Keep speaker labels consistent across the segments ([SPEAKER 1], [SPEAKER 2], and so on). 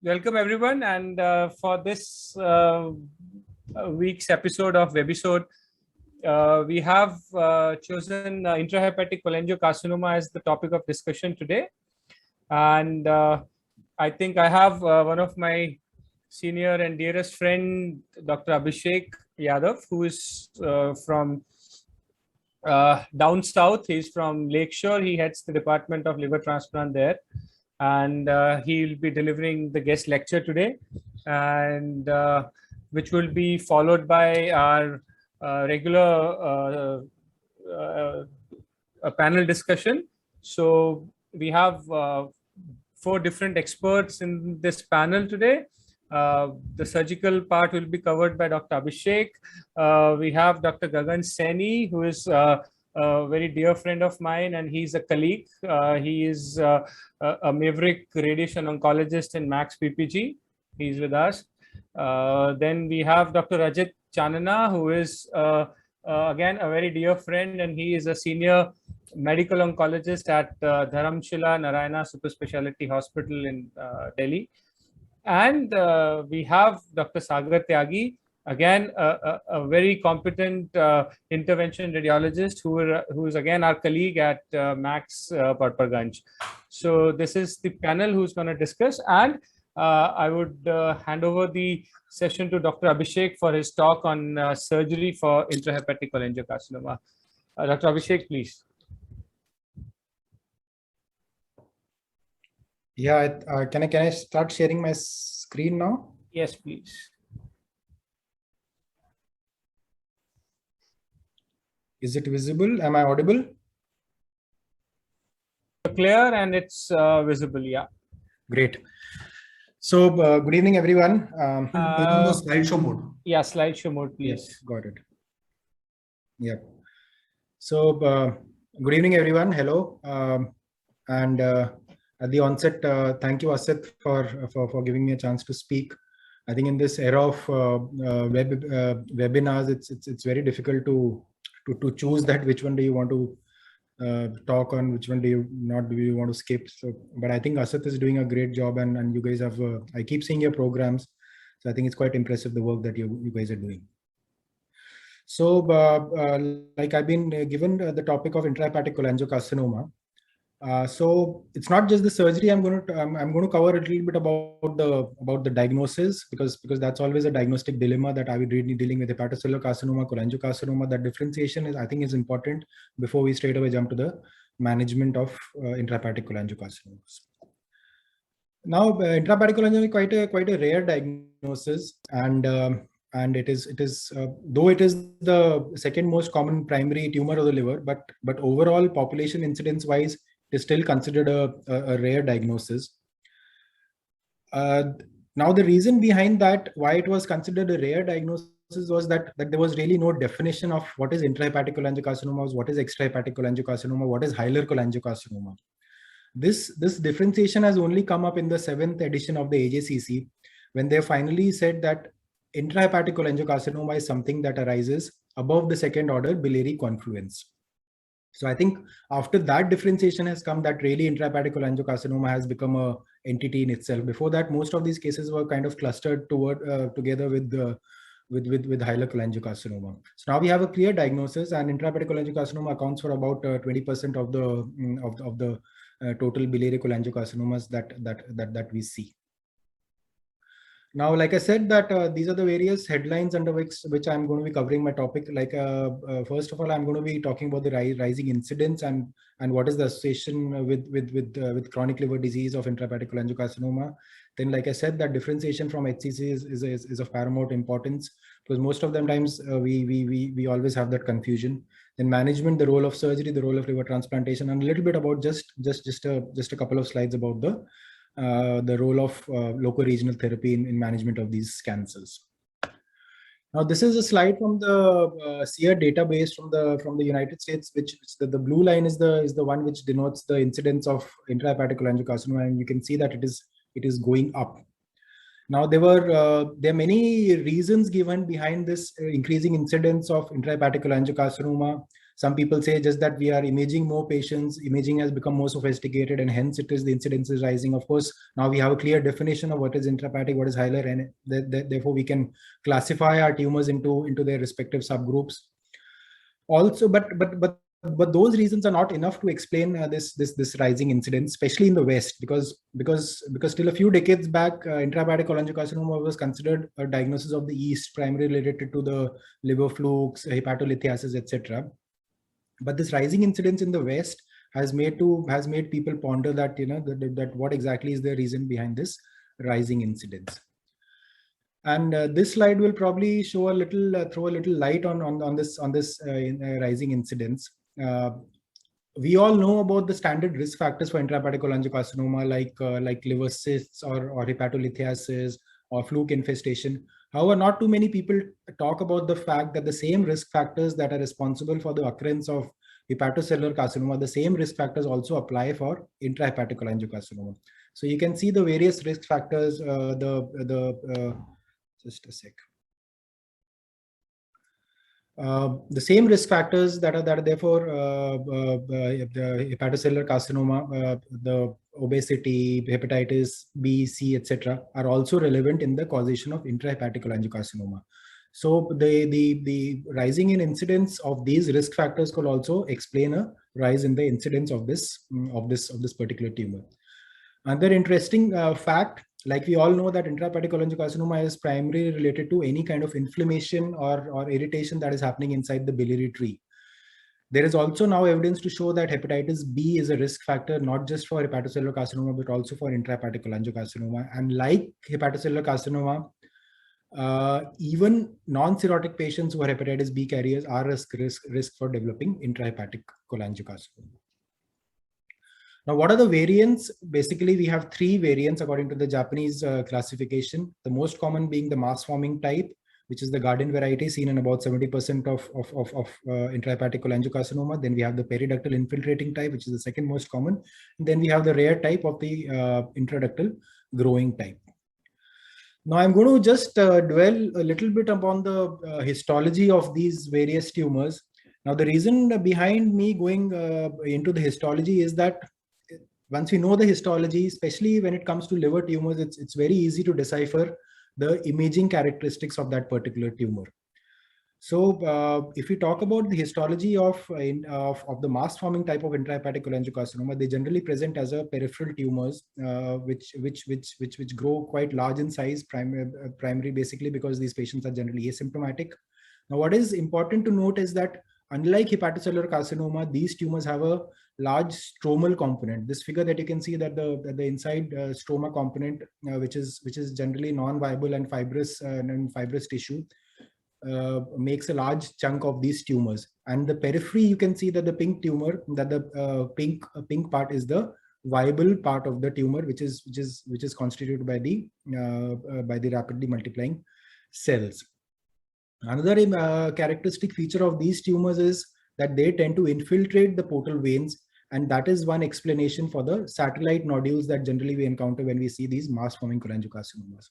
[SPEAKER 1] Welcome everyone, and for this week's episode of Webisode, we have chosen intrahepatic cholangiocarcinoma as the topic of discussion today. And I think I have one of my senior and dearest friend, Dr. Abhishek Yadav, who is from down south. He's from Lakeshore. He heads the Department of Liver Transplant there, and he'll be delivering the guest lecture today, and which will be followed by our regular panel discussion. So we have 4 different experts in this panel today. The surgical part will be covered by Dr. Abhishek. We have Dr. Gagan Saini, who is a very dear friend of mine, and he's a colleague. He is a maverick radiation oncologist in Max PPG. He's with us. Then we have Dr. Rajat Chanana, who is again a very dear friend, and he is a senior medical oncologist at Dharamshila Narayana Super Speciality Hospital in Delhi. And we have Dr. Sagar Tyagi, again a very competent intervention radiologist who is again our colleague at Max Parparganj. So this is the panel who's going to discuss, and I would hand over the session to Dr. Abhishek for his talk on surgery for intrahepatic cholangiocarcinoma. Dr. Abhishek, please.
[SPEAKER 2] Yeah, can I start sharing my screen now?
[SPEAKER 1] Yes, please.
[SPEAKER 2] Is it visible? Am I audible?
[SPEAKER 1] Clear, and it's visible. Yeah.
[SPEAKER 2] Great. So good evening, everyone.
[SPEAKER 3] Slideshow mode.
[SPEAKER 1] Yeah, slideshow mode, please.
[SPEAKER 2] Yes, got it. Yeah. So good evening, everyone. Hello. And at the onset, thank you, Asit, for giving me a chance to speak. I think in this era of webinars, it's very difficult to choose that which one do you want to talk on, which one do you want to skip. So, but I think Asit is doing a great job, and you guys have. I keep seeing your programs, so I think it's quite impressive the work that you guys are doing. So, like I've been given the topic of intrahepatic cholangiocarcinoma. So it's not just the surgery. I'm going to cover a little bit about the diagnosis, because that's always a diagnostic dilemma that I would really dealing with hepatocellular carcinoma, cholangiocarcinoma. That differentiation I think is important before we straight away jump to the management of intrahepatic cholangiocarcinomas. Now, intrahepatic cholangiocarcinoma is quite a rare diagnosis, and it is though it is the second most common primary tumor of the liver, but overall population incidence wise, is still considered a rare diagnosis. Now, the reason behind that, why it was considered a rare diagnosis, was that there was really no definition of what is intrahepatic cholangiocarcinoma, what is extrahepatic cholangiocarcinoma, what is hilar cholangiocarcinoma. This differentiation has only come up in the 7th edition of the AJCC, when they finally said that intrahepatic cholangiocarcinoma is something that arises above the second order biliary confluence. So I think after that differentiation has come, that really intrahepatic cholangiocarcinoma has become a entity in itself. Before that, most of these cases were kind of clustered together with hilar cholangiocarcinoma. So now we have a clear diagnosis, and intrahepatic cholangiocarcinoma accounts for about 20% of the total biliary cholangiocarcinomas that we see. Now, like I said, that these are the various headlines under which I'm going to be covering my topic. Like, first of all, I'm going to be talking about the rising incidence and what is the association with chronic liver disease of intrahepatic cholangiocarcinoma. Then, like I said, that differentiation from HCC is of paramount importance, because most of the times we always have that confusion. Then management, the role of surgery, the role of liver transplantation, and a little bit about just a couple of slides about the role of local regional therapy in management of these cancers. Now, this is a slide from the SEER database from the United States, which the blue line is the one which denotes the incidence of intrahepatic cholangiocarcinoma, and you can see that it is going up. Now, there are many reasons given behind this increasing incidence of intrahepatic cholangiocarcinoma. Some people say just that we are imaging more patients, imaging has become more sophisticated, and hence it is the incidence is rising. Of course, now we have a clear definition of what is intrahepatic, what is hilar, and therefore we can classify our tumors into their respective subgroups. Also, but those reasons are not enough to explain this rising incidence, especially in the West, because till a few decades back, intrahepatic cholangiocarcinoma was considered a diagnosis of the East, primarily related to the liver flukes, hepatolithiasis, etc. But this rising incidence in the West has made people ponder that, that what exactly is the reason behind this rising incidence. And this slide will probably show throw a little light on this rising incidence. We all know about the standard risk factors for intrahepatic cholangiocarcinoma, like liver cysts or hepatolithiasis or fluke infestation. However, not too many people talk about the fact that the same risk factors that are responsible for the occurrence of hepatocellular carcinoma, the same risk factors also apply for intrahepatic cholangiocarcinoma. So you can see the various risk factors. Just a sec. The same risk factors that are there for the hepatocellular carcinoma, the obesity, hepatitis B, C, etc., are also relevant in the causation of intrahepatic cholangiocarcinoma. So the rising in incidence of these risk factors could also explain a rise in the incidence of this particular tumor. Another interesting fact, like we all know that intrahepatic cholangiocarcinoma is primarily related to any kind of inflammation or irritation that is happening inside the biliary tree. There is also now evidence to show that hepatitis B is a risk factor, not just for hepatocellular carcinoma, but also for intrahepatic cholangiocarcinoma. And like hepatocellular carcinoma, even non-cirrhotic patients who are hepatitis B carriers are risk for developing intrahepatic cholangiocarcinoma. Now, what are the variants? Basically, we have three variants according to the Japanese classification. The most common being the mass-forming type, which is the garden variety seen in about 70% of intrahepatic cholangiocarcinoma. Then we have the periductal infiltrating type, which is the second most common. And then we have the rare type of the intraductal growing type. Now, I'm going to just dwell a little bit upon the histology of these various tumors. Now, the reason behind me going into the histology is that once we know the histology, especially when it comes to liver tumors, it's very easy to decipher the imaging characteristics of that particular tumor. So if we talk about the histology of the mass-forming type of intrahepatic cholangiocarcinoma, they generally present as a peripheral tumors, which grow quite large in size, primarily basically because these patients are generally asymptomatic. Now, what is important to note is that unlike hepatocellular carcinoma, these tumors have a large stromal component. This figure that you can see that the inside stroma component, which is generally non-viable and fibrous tissue, makes a large chunk of these tumors. And the periphery, you can see that the pink tumor, that the pink part is the viable part of the tumor, which is constituted by the rapidly multiplying cells. Another characteristic feature of these tumors is that they tend to infiltrate the portal veins, and that is one explanation for the satellite nodules that generally we encounter when we see these mass-forming cholangiocarcinomas.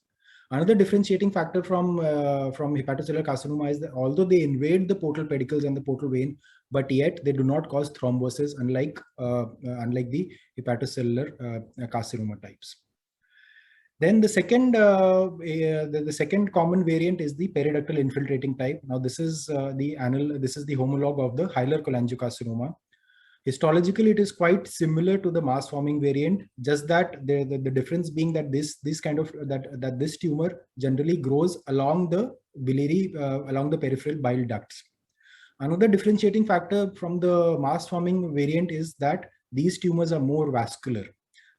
[SPEAKER 2] Another differentiating factor from hepatocellular carcinoma is that although they invade the portal pedicles and the portal vein, but yet they do not cause thrombosis, unlike the hepatocellular carcinoma types. Then the second common variant is the periductal infiltrating type. Now this is the homologue of the hilar cholangiocarcinoma. Histologically, it is quite similar to the mass-forming variant, just that the difference being that this tumor generally grows along the biliary, along the peripheral bile ducts. Another differentiating factor from the mass-forming variant is that these tumors are more vascular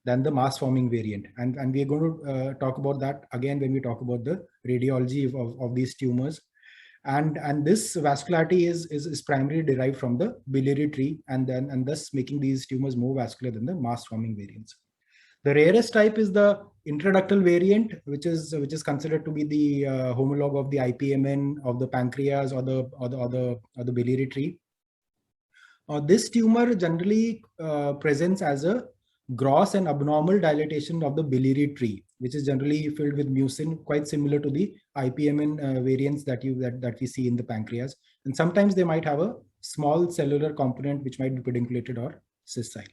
[SPEAKER 2] than the mass-forming variant, and we are going to talk about that again when we talk about the radiology of these tumors. And this vascularity is primarily derived from the biliary tree, and thus making these tumors more vascular than the mass-forming variants. The rarest type is the intraductal variant, which is considered to be the homologue of the IPMN of the pancreas or the biliary tree. This tumor generally presents as a gross and abnormal dilatation of the biliary tree, which is generally filled with mucin, quite similar to the IPMN variants that we see in the pancreas. And sometimes they might have a small cellular component which might be pedunculated or sessile.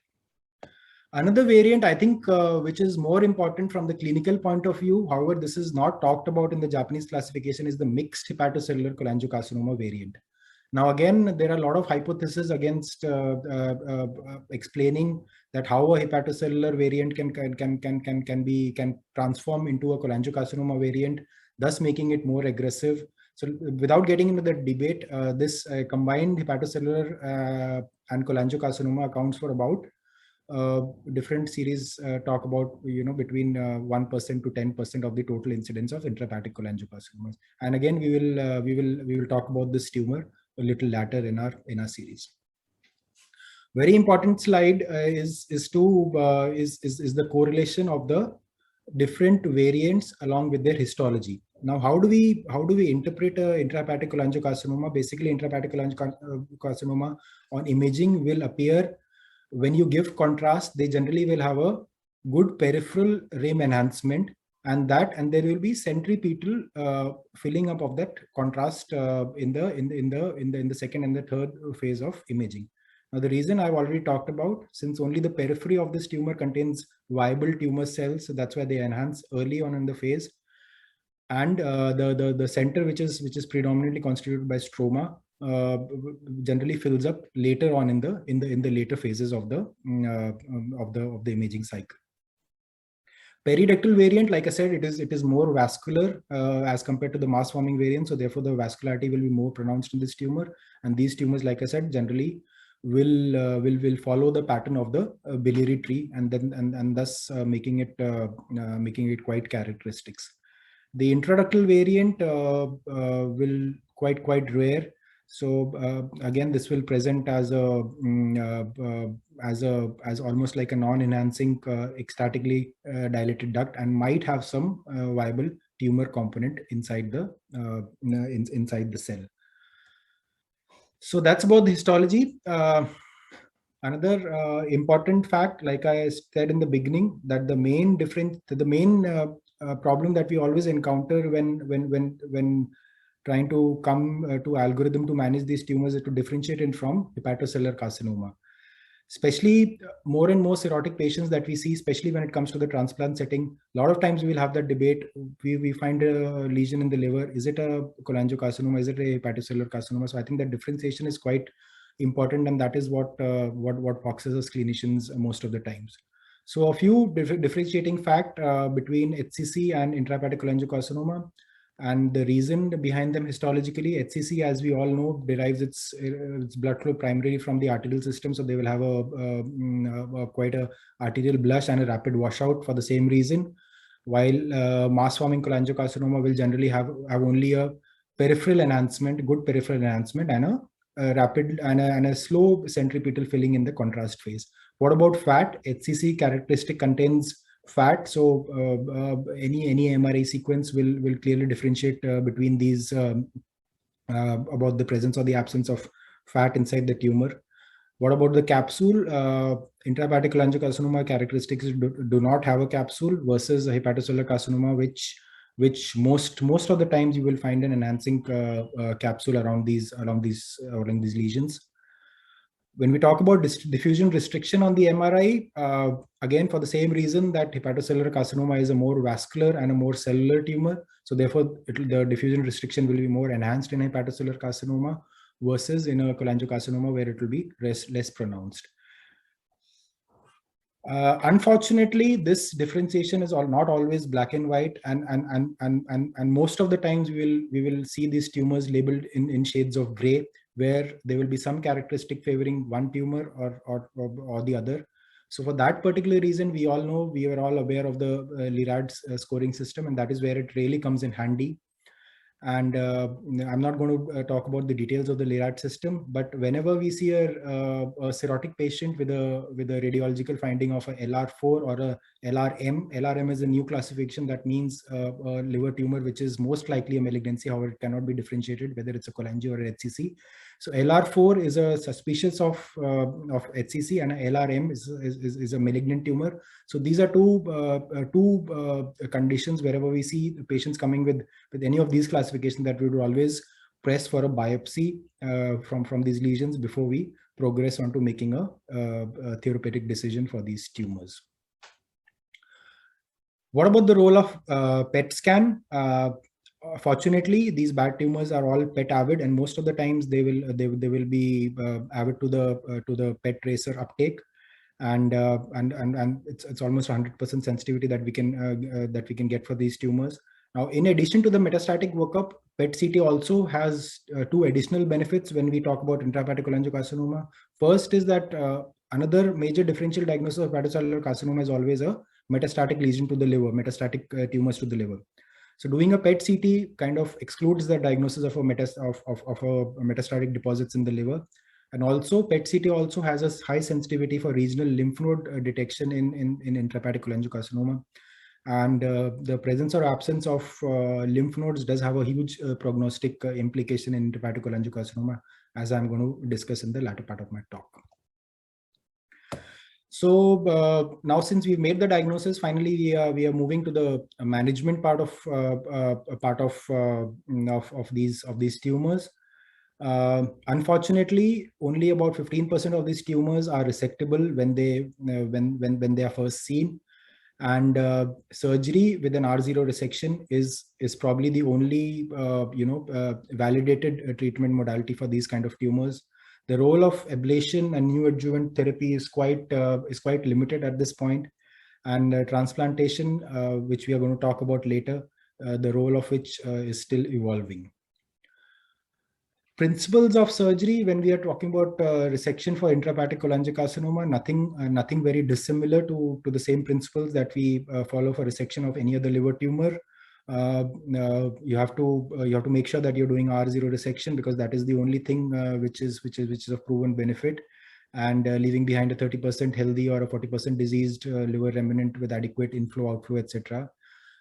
[SPEAKER 2] Another variant, I think, which is more important from the clinical point of view, however, this is not talked about in the Japanese classification, is the mixed hepatocellular cholangiocarcinoma variant. Now, again, there are a lot of hypotheses against explaining that how a hepatocellular variant can transform into a cholangiocarcinoma variant, thus making it more aggressive. So, without getting into the debate, this combined hepatocellular and cholangiocarcinoma accounts for about different series talk about between 1% to 10% of the total incidence of intrahepatic cholangiocarcinomas. And again, we will talk about this tumor a little later in our series. Very important slide is the correlation of the different variants along with their histology. Now, how do we interpret intrahepatic cholangiocarcinoma? Basically, intrahepatic cholangiocarcinoma on imaging will appear when you give contrast. They generally will have a good peripheral rim enhancement, and there will be centripetal filling up of that contrast in the second and the third phase of imaging. Now, the reason I've already talked about, since only the periphery of this tumor contains viable tumor cells, so that's why they enhance early on in the phase. And the center, which is predominantly constituted by stroma, generally fills up later on in the later phases of the imaging cycle. Periductal variant, like I said, it is more vascular as compared to the mass forming variant, so therefore the vascularity will be more pronounced in this tumor. And these tumors, like I said, generally will follow the pattern of the biliary tree, and thus making it quite characteristics. The intraductal variant will quite rare. So again, this will present as almost like a non-enhancing ecstatically dilated duct, and might have some viable tumor component inside the cell. So that's about the histology. Another important fact, like I said in the beginning, that the main problem that we always encounter when trying to come to algorithm to manage these tumors is to differentiate it from hepatocellular carcinoma. Especially more and more cirrhotic patients that we see, especially when it comes to the transplant setting, a lot of times we will have that debate. We find a lesion in the liver. Is it a cholangiocarcinoma? Is it a hepatocellular carcinoma? So I think that differentiation is quite important, and that is what foxes us clinicians most of the times. So a few differentiating fact between HCC and intrahepatic cholangiocarcinoma, and the reason behind them histologically. HCC, as we all know, derives its blood flow primarily from the arterial system, so they will have quite a arterial blush and a rapid washout for the same reason. While mass forming cholangiocarcinoma will generally have only a peripheral enhancement, good peripheral enhancement, and a rapid and a slow centripetal filling in the contrast phase. What about fat? HCC characteristic contains fat, so any MRI sequence will clearly differentiate between these about the presence or the absence of fat inside the tumor. What about the capsule? Intrahepatic cholangiocarcinoma characteristics do not have a capsule, versus a hepatocellular carcinoma, which most of the times you will find an enhancing capsule around these lesions. When we talk about diffusion restriction on the MRI, again, for the same reason that hepatocellular carcinoma is a more vascular and a more cellular tumor, so therefore the diffusion restriction will be more enhanced in hepatocellular carcinoma versus in a cholangiocarcinoma, where it will be less pronounced. Unfortunately, this differentiation is not always black and white, and most of the times we will see these tumors labeled in shades of gray, where there will be some characteristic favoring one tumor or the other. So for that particular reason, we all know, we are all aware of the Lirad scoring system, and that is where it really comes in handy. And I'm not going to talk about the details of the Lirad system, but whenever we see a cirrhotic patient with a radiological finding of a LR4 or a LRM. LRM is a new classification that means a liver tumor which is most likely a malignancy. However, it cannot be differentiated whether it's a cholangio or HCC. So LR4 is a suspicious of HCC, and LRM is a malignant tumor. So these are two conditions wherever we see patients coming with any of these classifications that we would always press for a biopsy from these lesions before we progress on to making a therapeutic decision for these tumors. What about the role of PET scan? Fortunately, these bad tumors are all PET avid, and most of the times they will be avid to the PET tracer uptake, and it's almost 100% sensitivity that we can get for these tumors. Now, in addition to the metastatic workup, PET-CT also has two additional benefits when we talk about intrahepatic cholangiocarcinoma. First is that another major differential diagnosis of hepatocellular carcinoma is always a metastatic lesion to the liver, metastatic tumors to the liver. So doing a PET-CT kind of excludes the diagnosis of a metastatic deposits in the liver. And also PET-CT also has a high sensitivity for regional lymph node detection in intrahepatic cholangiocarcinoma. And the presence or absence of lymph nodes does have a huge prognostic implication in intrahepatic cholangiocarcinoma, as I'm going to discuss in the latter part of my talk. So now, since we've made the diagnosis, finally we are moving to the management part of these tumors. Unfortunately, only about 15% of these tumors are resectable when they are first seen. And surgery with an R0 resection is probably the only validated treatment modality for these kind of tumors. The role of ablation and neoadjuvant therapy is quite limited at this point, and transplantation, which we are going to talk about later, the role of which is still evolving. Principles of surgery when we are talking about resection for intrahepatic cholangiocarcinoma, nothing very dissimilar to the same principles that we follow for resection of any other liver tumor. You have to make sure that you're doing R0 resection, because that is the only thing which is of proven benefit, and leaving behind a 30% healthy or a 40% diseased liver remnant with adequate inflow, outflow, etc.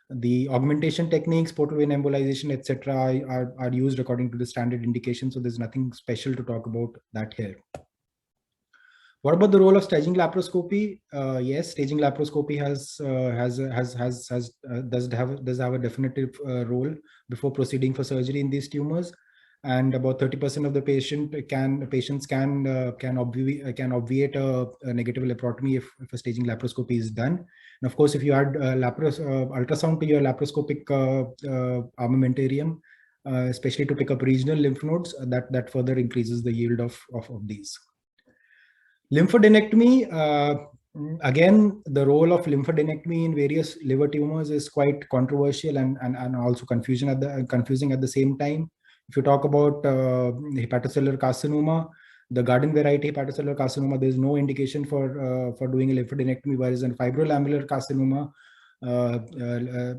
[SPEAKER 2] The augmentation techniques, portal vein embolization, etc., are used according to the standard indication. So there's nothing special to talk about that here. What about the role of staging laparoscopy? Yes, staging laparoscopy does have a definitive role before proceeding for surgery in these tumors. And about 30% of the patients can obviate a negative laparotomy if a staging laparoscopy is done. And of course, if you add ultrasound to your laparoscopic armamentarium, especially to pick up regional lymph nodes, that further increases the yield of these. Lymphadenectomy. Again, the role of lymphadenectomy in various liver tumors is quite controversial and also confusing at the same time. If you talk about hepatocellular carcinoma, the garden variety hepatocellular carcinoma, there is no indication for doing a lymphadenectomy, whereas in fibrolammellar carcinoma,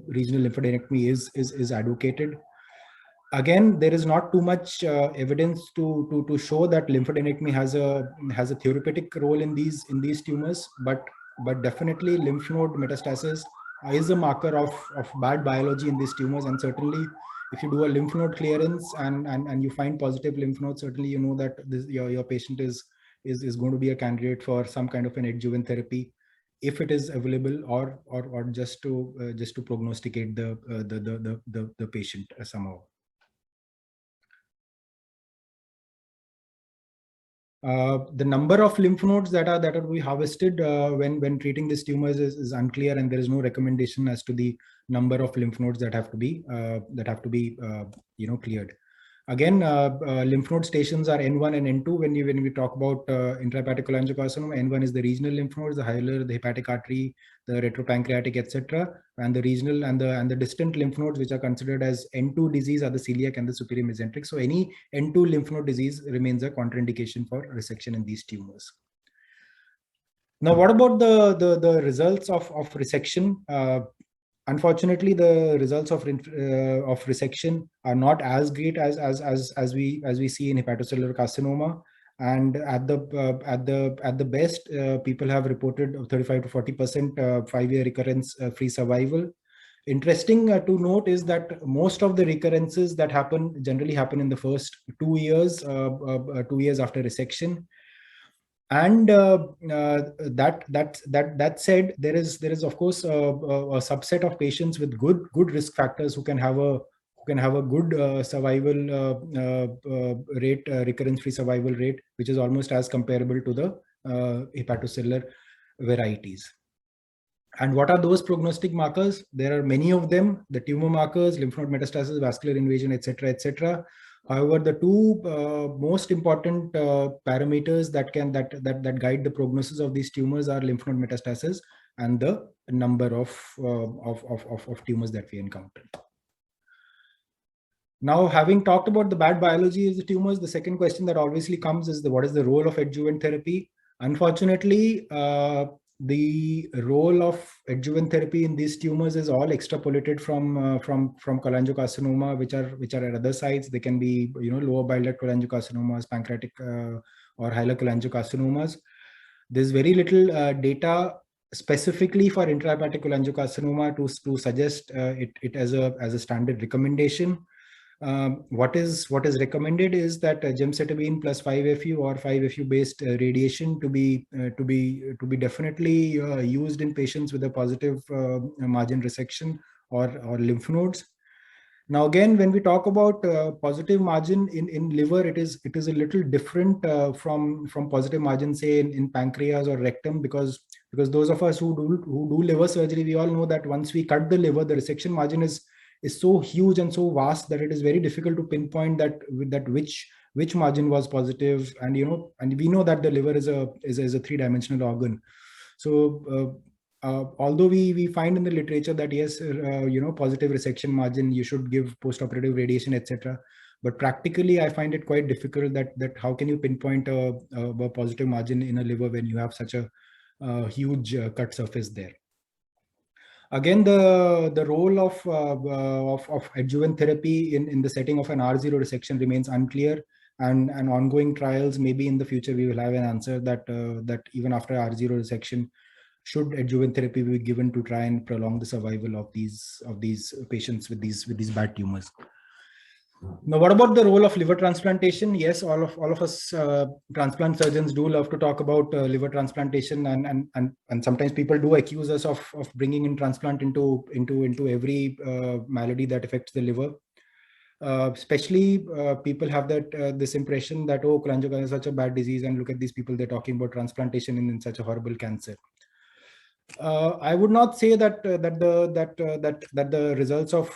[SPEAKER 2] regional lymphadenectomy is advocated. Again, there is not too much evidence to show that lymphadenectomy has a therapeutic role in these tumors, but definitely lymph node metastasis is a marker of bad biology in these tumors. And certainly, if you do a lymph node clearance and you find positive lymph nodes, certainly you know that your patient is going to be a candidate for some kind of an adjuvant therapy, if it is available, or just to prognosticate the patient somehow. The number of lymph nodes that are to be harvested when treating these tumors is unclear, and there is no recommendation as to the number of lymph nodes that have to be cleared. Again, lymph node stations are N1 and N2 when we talk about intrahepatic cholangiocarcinoma. N1 is the regional lymph nodes, the hilar, the hepatic artery, the retropancreatic, etc. And the regional and the distant lymph nodes, which are considered as N2 disease, are the celiac and the superior mesenteric. So any N2 lymph node disease remains a contraindication for resection in these tumors. Now, what about the results of resection? Unfortunately, the results of resection are not as great as we see in hepatocellular carcinoma. and at the best, people have reported 35 to 40% 5-year recurrence free survival. Interesting to note is that most of the recurrences that generally happen in the first 2 years, 2 years after resection. And that said, there is of course a subset of patients with good risk factors who can have a good survival rate, recurrence-free survival rate, which is almost as comparable to the hepatocellular varieties. And what are those prognostic markers? There are many of them: the tumor markers, lymph node metastasis, vascular invasion, etc., etc. However, the two most important parameters that guide the prognosis of these tumors are lymph node metastasis and the number of tumors that we encounter. Now, having talked about the bad biology of the tumors, the second question that obviously comes is what is the role of adjuvant therapy? Unfortunately, the role of adjuvant therapy in these tumors is all extrapolated from cholangiocarcinoma, which are at other sites. They can be lower bile duct cholangiocarcinomas, pancreatic or hilar cholangiocarcinomas. There's very little data specifically for intrahepatic cholangiocarcinoma to suggest it as a standard recommendation. What is recommended is that gemcitabine plus 5-FU or 5-FU based radiation to be definitely used in patients with a positive margin resection or lymph nodes. Now again, when we talk about positive margin in liver, it is a little different from positive margin, say in pancreas or rectum, because those of us who do liver surgery, we all know that once we cut the liver, the resection margin is so huge and so vast that it is very difficult to pinpoint that which margin was positive. And we know that the liver is a three-dimensional organ. So although we find in the literature that yes, positive resection margin, you should give postoperative radiation, etc. But practically, I find it quite difficult that how can you pinpoint a positive margin in a liver when you have such a huge cut surface there. Again, the role of adjuvant therapy in the setting of an R0 resection remains unclear, and ongoing trials, maybe in the future we will have an answer that even after R0 resection, should adjuvant therapy be given to try and prolong the survival of these patients with these bad tumors. Now, what about the role of liver transplantation? Yes, all of us transplant surgeons do love to talk about liver transplantation, and sometimes people do accuse us of bringing in transplant into every malady that affects the liver. Especially people have this impression that, oh, cholangiocarcinoma is such a bad disease, and look at these people, they're talking about transplantation in such a horrible cancer. I would not say that the results of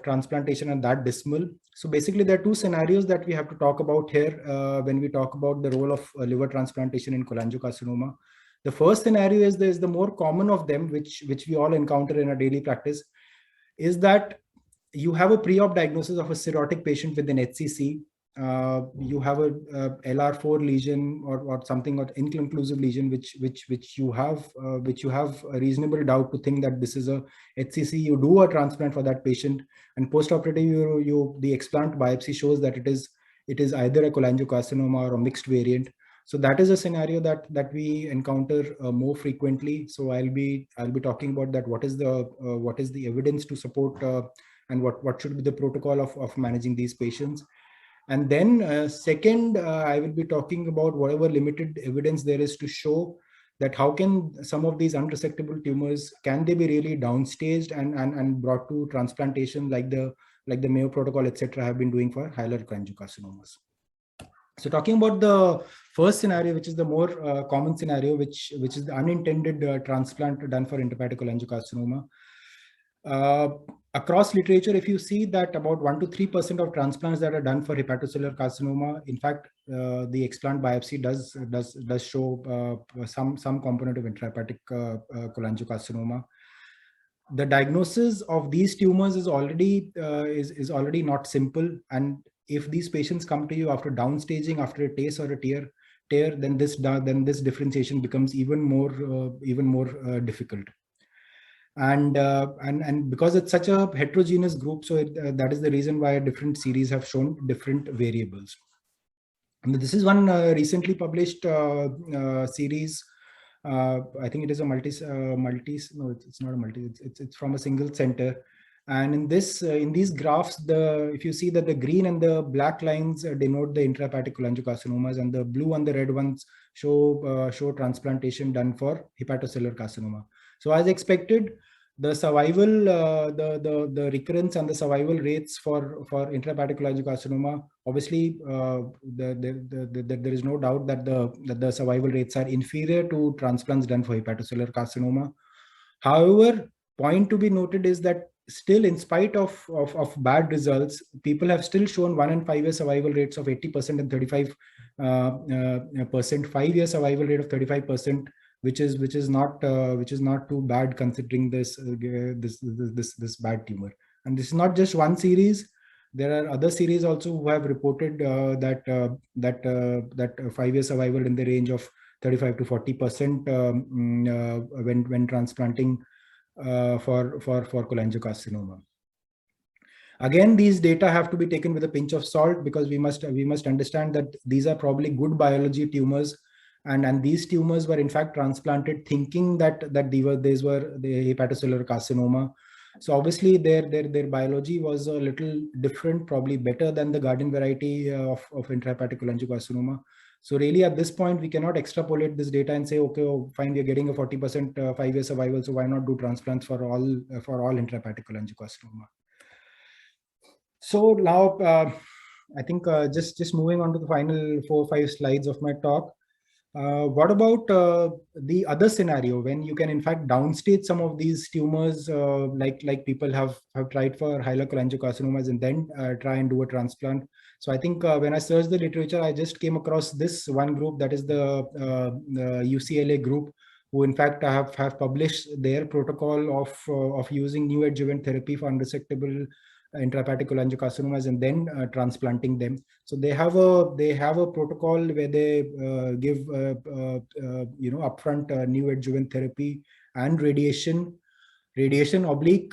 [SPEAKER 2] transplantation are that dismal. So basically, there are two scenarios that we have to talk about here when we talk about the role of liver transplantation in cholangiocarcinoma. The first scenario is the more common of them, which we all encounter in our daily practice, is that you have a pre-op diagnosis of a cirrhotic patient with an HCC. You have a LR4 lesion or something, or inconclusive lesion, which you have a reasonable doubt to think that this is a HCC. You do a transplant for that patient, and postoperative the explant biopsy shows that it is either a cholangiocarcinoma or a mixed variant. So that is a scenario that we encounter more frequently. So I'll be talking about that. What is the evidence to support and what should be the protocol of managing these patients. And then second, I will be talking about whatever limited evidence there is to show that how can some of these unresectable tumors, can they be really downstaged and brought to transplantation like the Mayo Protocol, etc., have been doing for hilar cholangiocarcinomas. So talking about the first scenario, which is the more common scenario, which is the unintended transplant done for intrahepatic cholangiocarcinoma. Across literature, if you see that about 1 to 3% of transplants that are done for hepatocellular carcinoma, in fact, the explant biopsy does show some component of intrahepatic cholangiocarcinoma. The diagnosis of these tumors is already not simple, and if these patients come to you after downstaging, after a TACE or a tear, then this differentiation becomes even more difficult. And because it's such a heterogeneous group, so that is the reason why different series have shown different variables. This is one recently published series. I think it is a no, it's not a multi, it's from a single center. And in this, in these graphs, if you see that the green and the black lines denote the intrahepatic cholangiocarcinomas, and the blue and the red ones show transplantation done for hepatocellular carcinoma. So as expected, the survival, the recurrence and the survival rates for intrahepatic cholangiocarcinoma, obviously, there is no doubt that the survival rates are inferior to transplants done for hepatocellular carcinoma. However, point to be noted is that still, in spite of bad results, people have still shown 1 and 5 year survival rates of 80% and 35%, 5-year survival rate of 35%, which is not too bad considering this bad tumor. And this is not just one series. There are other series also who have reported that 5-year survival in the range of 35 to 40% when transplanting for cholangiocarcinoma. Again, these data have to be taken with a pinch of salt, because we must understand that these are probably good biology tumors, and these tumors were in fact transplanted thinking that these were the hepatocellular carcinoma. So obviously their biology was a little different, probably better than the garden variety of intrahepatic cholangiocarcinoma. So really at this point, we cannot extrapolate this data and say, okay, oh, fine, we are getting a 40% 5-year survival, so why not do transplants for all intrahepatic cholangiocarcinoma? So now I think just moving on to the final 4 or 5 slides of my talk. What about the other scenario when you can in fact downstage some of these tumors, like people have tried for hilar cholangiocarcinomas and then try and do a transplant? So I think when I searched the literature, I just came across this one group, that is the UCLA group, who in fact have published their protocol of using neoadjuvant therapy for unresectable intrahepatic cholangiocarcinomas and then transplanting them. So they have a protocol where they give upfront neoadjuvant therapy and radiation oblique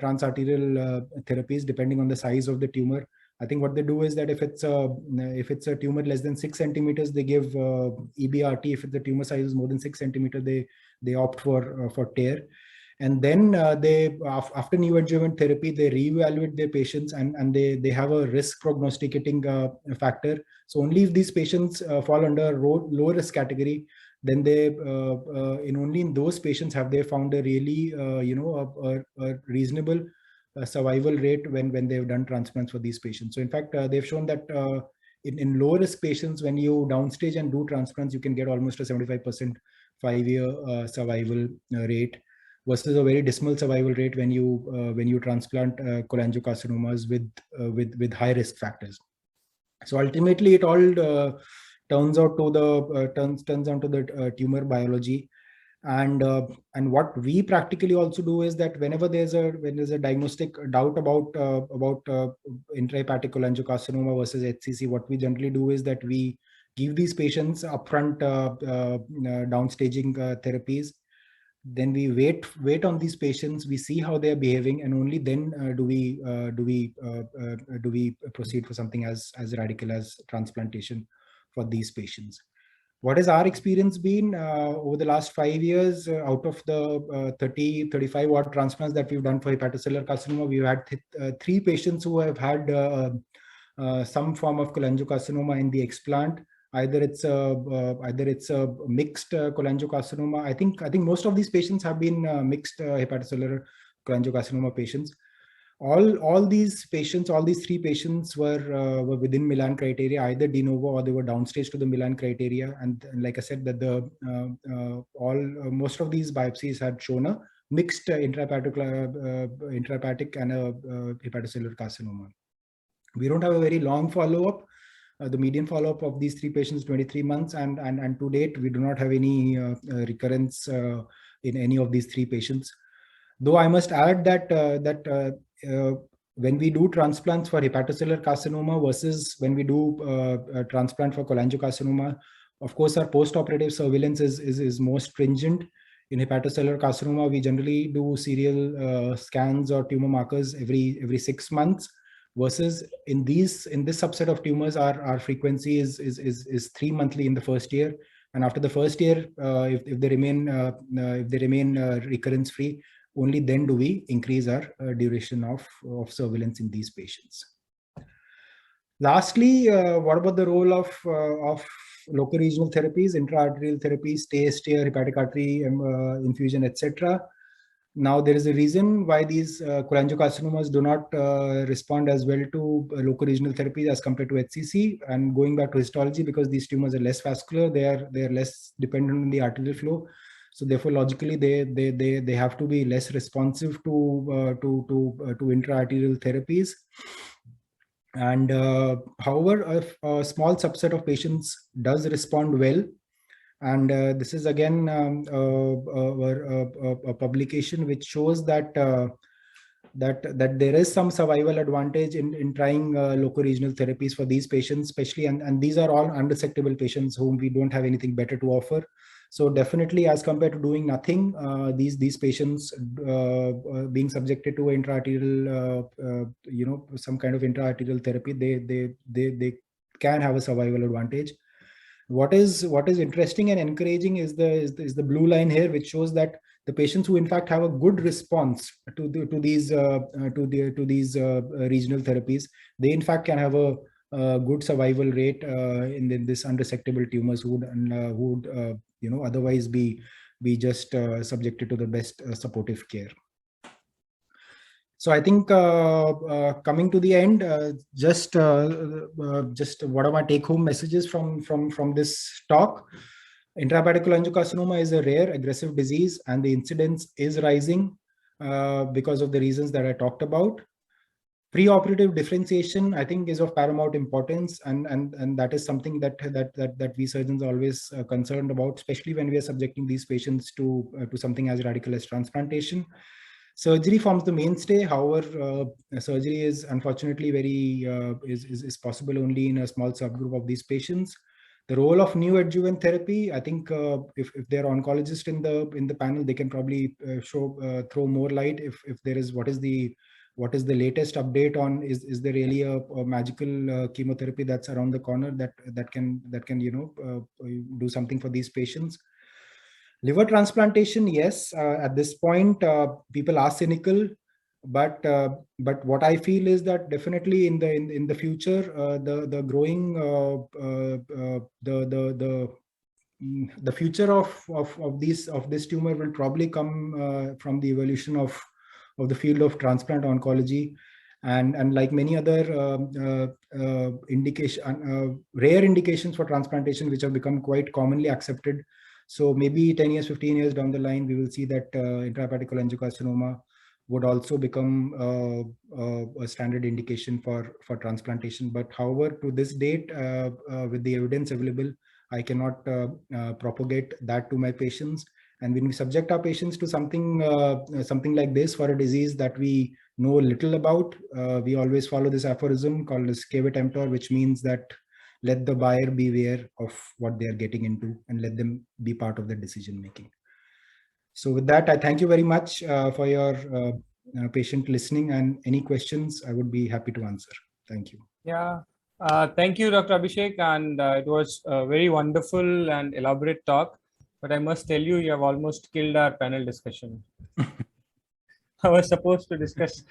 [SPEAKER 2] transarterial therapies depending on the size of the tumor. I think what they do is that if it's a tumor less than 6 centimeters, they give EBRT. If the tumor size is more than 6 centimeters, they opt for TARE. And then after neoadjuvant therapy, they reevaluate their patients, and they have a risk prognosticating factor. So only if these patients fall under low risk category, then they only in those patients have they found a really a reasonable survival rate when they've done transplants for these patients. So in fact, they've shown that in low risk patients, when you downstage and do transplants, you can get almost a 75% 5-year survival rate, versus a very dismal survival rate when you transplant cholangiocarcinomas with high risk factors. So ultimately, it all turns out to the tumor biology, and what we practically also do is that when there's a diagnostic doubt about intrahepatic cholangiocarcinoma versus HCC, what we generally do is that we give these patients upfront downstaging therapies. Then we wait on these patients, we see how they are behaving, and only then do we proceed for something as radical as transplantation for these patients. What has our experience been over the last 5 years? Out of the 35 odd transplants that we've done for hepatocellular carcinoma, we've had 3 patients who have had some form of cholangiocarcinoma in the explant. Either it's a mixed cholangiocarcinoma. I think most of these patients have been mixed hepatocellular cholangiocarcinoma patients. All these 3 patients were within Milan criteria, either de novo or they were downstage to the Milan criteria. And like I said, that most of these biopsies had shown a mixed intrahepatic and a hepatocellular carcinoma. We don't have a very long follow-up. The median follow-up of these 3 patients 23 months, and to date we do not have any recurrence in any of these 3 patients. Though I must add that when we do transplants for hepatocellular carcinoma versus when we do transplant for cholangiocarcinoma, of course our post-operative surveillance is more stringent. In hepatocellular carcinoma, we generally do serial scans or tumor markers every 6 months. versus in this subset of tumors, our frequency is 3 monthly in the first year, and after the first year, if they remain recurrence free, only then do we increase our duration of surveillance in these patients. Lastly, what about the role of locoregional therapies, intra-arterial therapies, stay, hepatic artery infusion, etc.? Now, there is a reason why these cholangiocarcinomas do not respond as well to locoregional therapies as compared to HCC. And going back to histology, because these tumors are less vascular, they are less dependent on the arterial flow. So therefore, logically, they have to be less responsive to intra-arterial therapies. And however, a small subset of patients does respond well. And this is again a publication which shows that that there is some survival advantage in trying locoregional therapies for these patients, especially, and these are all unresectable patients whom we don't have anything better to offer. So definitely, as compared to doing nothing, these patients being subjected to intra-arterial, some kind of intra-arterial therapy, they can have a survival advantage. What is interesting and encouraging is the blue line here, which shows that the patients who in fact have a good response to these regional therapies, they in fact can have a good survival rate in this unresectable tumors who would otherwise be just subjected to the best supportive care. So I think coming to the end, just what are my take-home messages from this talk? Intrahepatic cholangiocarcinoma is a rare aggressive disease, and the incidence is rising because of the reasons that I talked about. Preoperative differentiation, I think, is of paramount importance, and that is something that we surgeons are always concerned about, especially when we are subjecting these patients to something as radical as transplantation. Surgery forms the mainstay. However, surgery is unfortunately is possible only in a small subgroup of these patients. The role of neoadjuvant therapy, I think, if there are oncologists in the panel, they can probably throw more light if there is what is the latest update on is there really a magical chemotherapy that's around the corner that can do something for these patients. Liver transplantation, yes, at this point people are cynical, but what I feel is that definitely in the future the growing the future of this tumor will probably come from the evolution of the field of transplant oncology, and like many other rare indications for transplantation which have become quite commonly accepted. So maybe 10 years, 15 years down the line, we will see that intrahepatic cholangiocarcinoma would also become a standard indication for transplantation. But however, to this date, with the evidence available, I cannot propagate that to my patients. And when we subject our patients to something like this for a disease that we know little about, we always follow this aphorism called as caveat emptor, which means that let the buyer be aware of what they are getting into and let them be part of the decision making. So with that, I thank you very much for your patient listening, and any questions I would be happy to answer. Thank you.
[SPEAKER 1] Yeah. Thank you, Dr. Abhishek, and it was a very wonderful and elaborate talk. But I must tell you, you have almost killed our panel discussion. I was supposed to discuss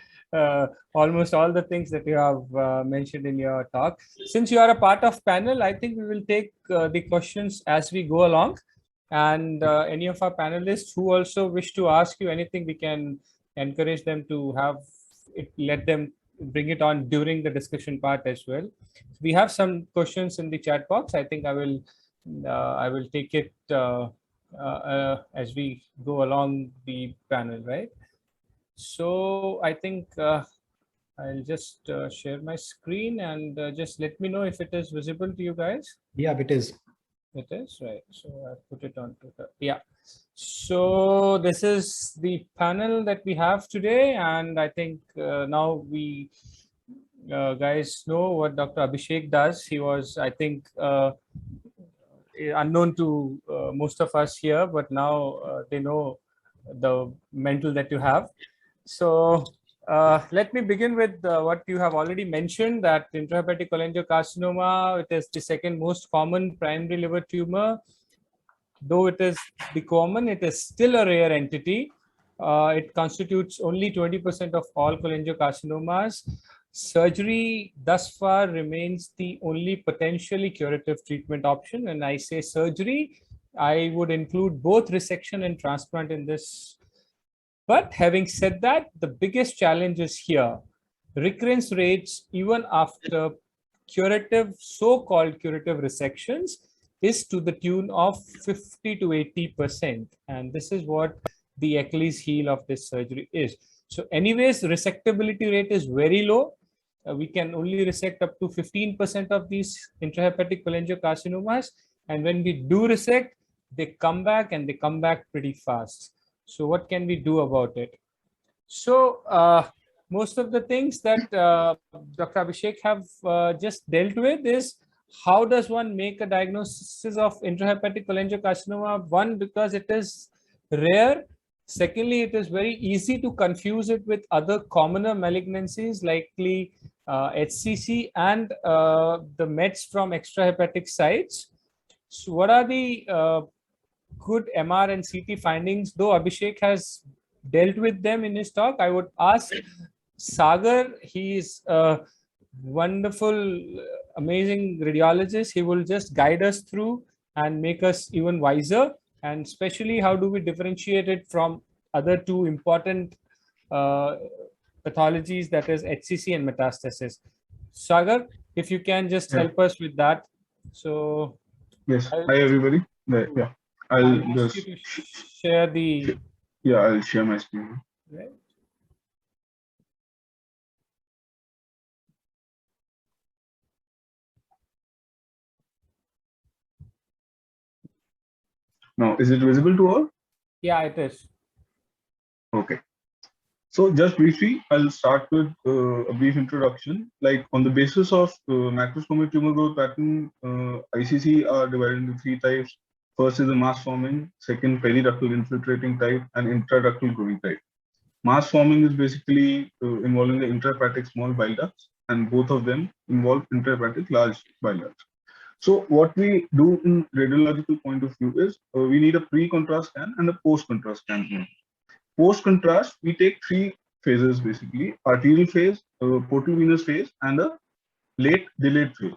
[SPEAKER 1] almost all the things that you have mentioned in your talk. Since you are a part of panel, I think we will take the questions as we go along. And any of our panelists who also wish to ask you anything, we can encourage them to have it, let them bring it on during the discussion part as well. We have some questions in the chat box. I think I will take it as we go along the panel, right? So I think I'll just share my screen and just let me know if it is visible to you guys.
[SPEAKER 2] Yeah, it is.
[SPEAKER 1] It is, right. So I put it on Twitter. Yeah. So this is the panel that we have today, and I think now we guys know what Dr. Abhishek does. He was, I think, unknown to most of us here, but now they know the mental that you have. So Let me begin with what you have already mentioned, that intrahepatic cholangiocarcinoma, it is the second most common primary liver tumor. Though it is the common, it is still a rare entity. It constitutes only 20% of all cholangiocarcinomas. Surgery thus far remains the only potentially curative treatment option. And I say surgery, I would include both resection and transplant in this. But having said that, the biggest challenge is here. Recurrence rates, even after curative, so-called curative resections, is to the tune of 50 to 80%. And this is what the Achilles heel of this surgery is. So anyways, resectability rate is very low. We can only resect up to 15% of these intrahepatic cholangiocarcinomas. And when we do resect, they come back, and they come back pretty fast. So what can we do about it? So most of the things that Dr. Abhishek have just dealt with is, how does one make a diagnosis of intrahepatic cholangiocarcinoma? One, because it is rare. Secondly, it is very easy to confuse it with other commoner malignancies, likely HCC and the Mets from extrahepatic sites. So what are the good MR and CT findings? Though Abhishek has dealt with them in his talk, I would ask Sagar. He is a wonderful, amazing radiologist. He will just guide us through and make us even wiser. And especially, how do we differentiate it from other two important pathologies, that is HCC and metastasis? Sagar, if you can just help us with that. So
[SPEAKER 4] yes, hi everybody. Yeah, I'll
[SPEAKER 1] ask
[SPEAKER 4] just
[SPEAKER 1] you to share the.
[SPEAKER 4] Yeah, I'll share my screen.
[SPEAKER 1] Right.
[SPEAKER 4] Now, is it visible to all?
[SPEAKER 1] Yeah, it is.
[SPEAKER 4] Okay. So just briefly, I'll start with a brief introduction. Like, on the basis of macroscopic tumor growth pattern, ICC are divided into three types. First is the mass forming, second periductal infiltrating type, and intraductal growing type. Mass forming is basically involving the intrahepatic small bile ducts, and both of them involve intrahepatic large bile ducts. So what we do in radiological point of view is we need a pre-contrast scan and a post-contrast scan. Post-contrast, we take three phases basically: arterial phase, portal venous phase, and a late delayed phase.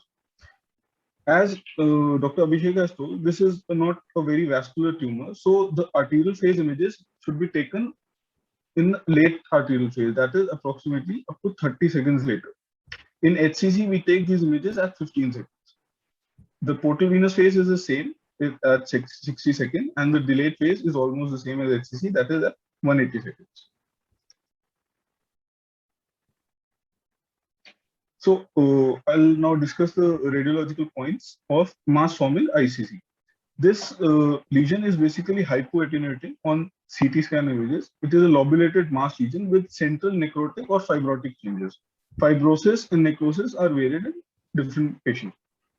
[SPEAKER 4] As Dr. Abhishek has told, this is not a very vascular tumor, so the arterial phase images should be taken in late arterial phase, that is approximately up to 30 seconds later. In HCC, we take these images at 15 seconds. The portal venous phase is the same at 60 seconds, and the delayed phase is almost the same as HCC, that is at 180 seconds. So I'll now discuss the radiological points of mass forming ICC. This lesion is basically hypoattenuating on CT scan images. It is a lobulated mass lesion with central necrotic or fibrotic changes. Fibrosis and necrosis are varied in different patients.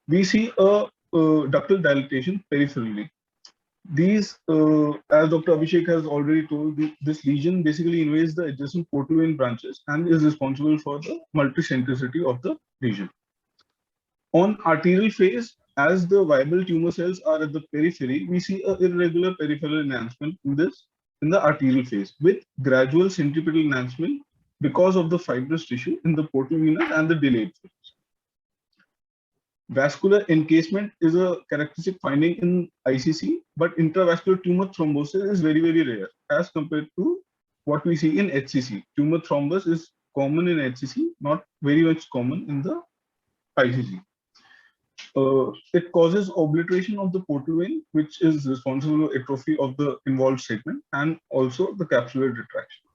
[SPEAKER 4] We see a ductal dilatation peripherally. These, as Dr. Abhishek has already told, this lesion basically invades the adjacent portal vein branches and is responsible for the multicentricity of the lesion. On arterial phase, as the viable tumor cells are at the periphery, we see an irregular peripheral enhancement in the arterial phase with gradual centripetal enhancement because of the fibrous tissue in the portal venous and the delayed phase. Vascular encasement is a characteristic finding in ICC, but intravascular tumor thrombosis is very, very rare as compared to what we see in HCC. Tumor thrombus is common in HCC, not very much common in the ICC. It causes obliteration of the portal vein, which is responsible for atrophy of the involved segment and also the capsular retraction.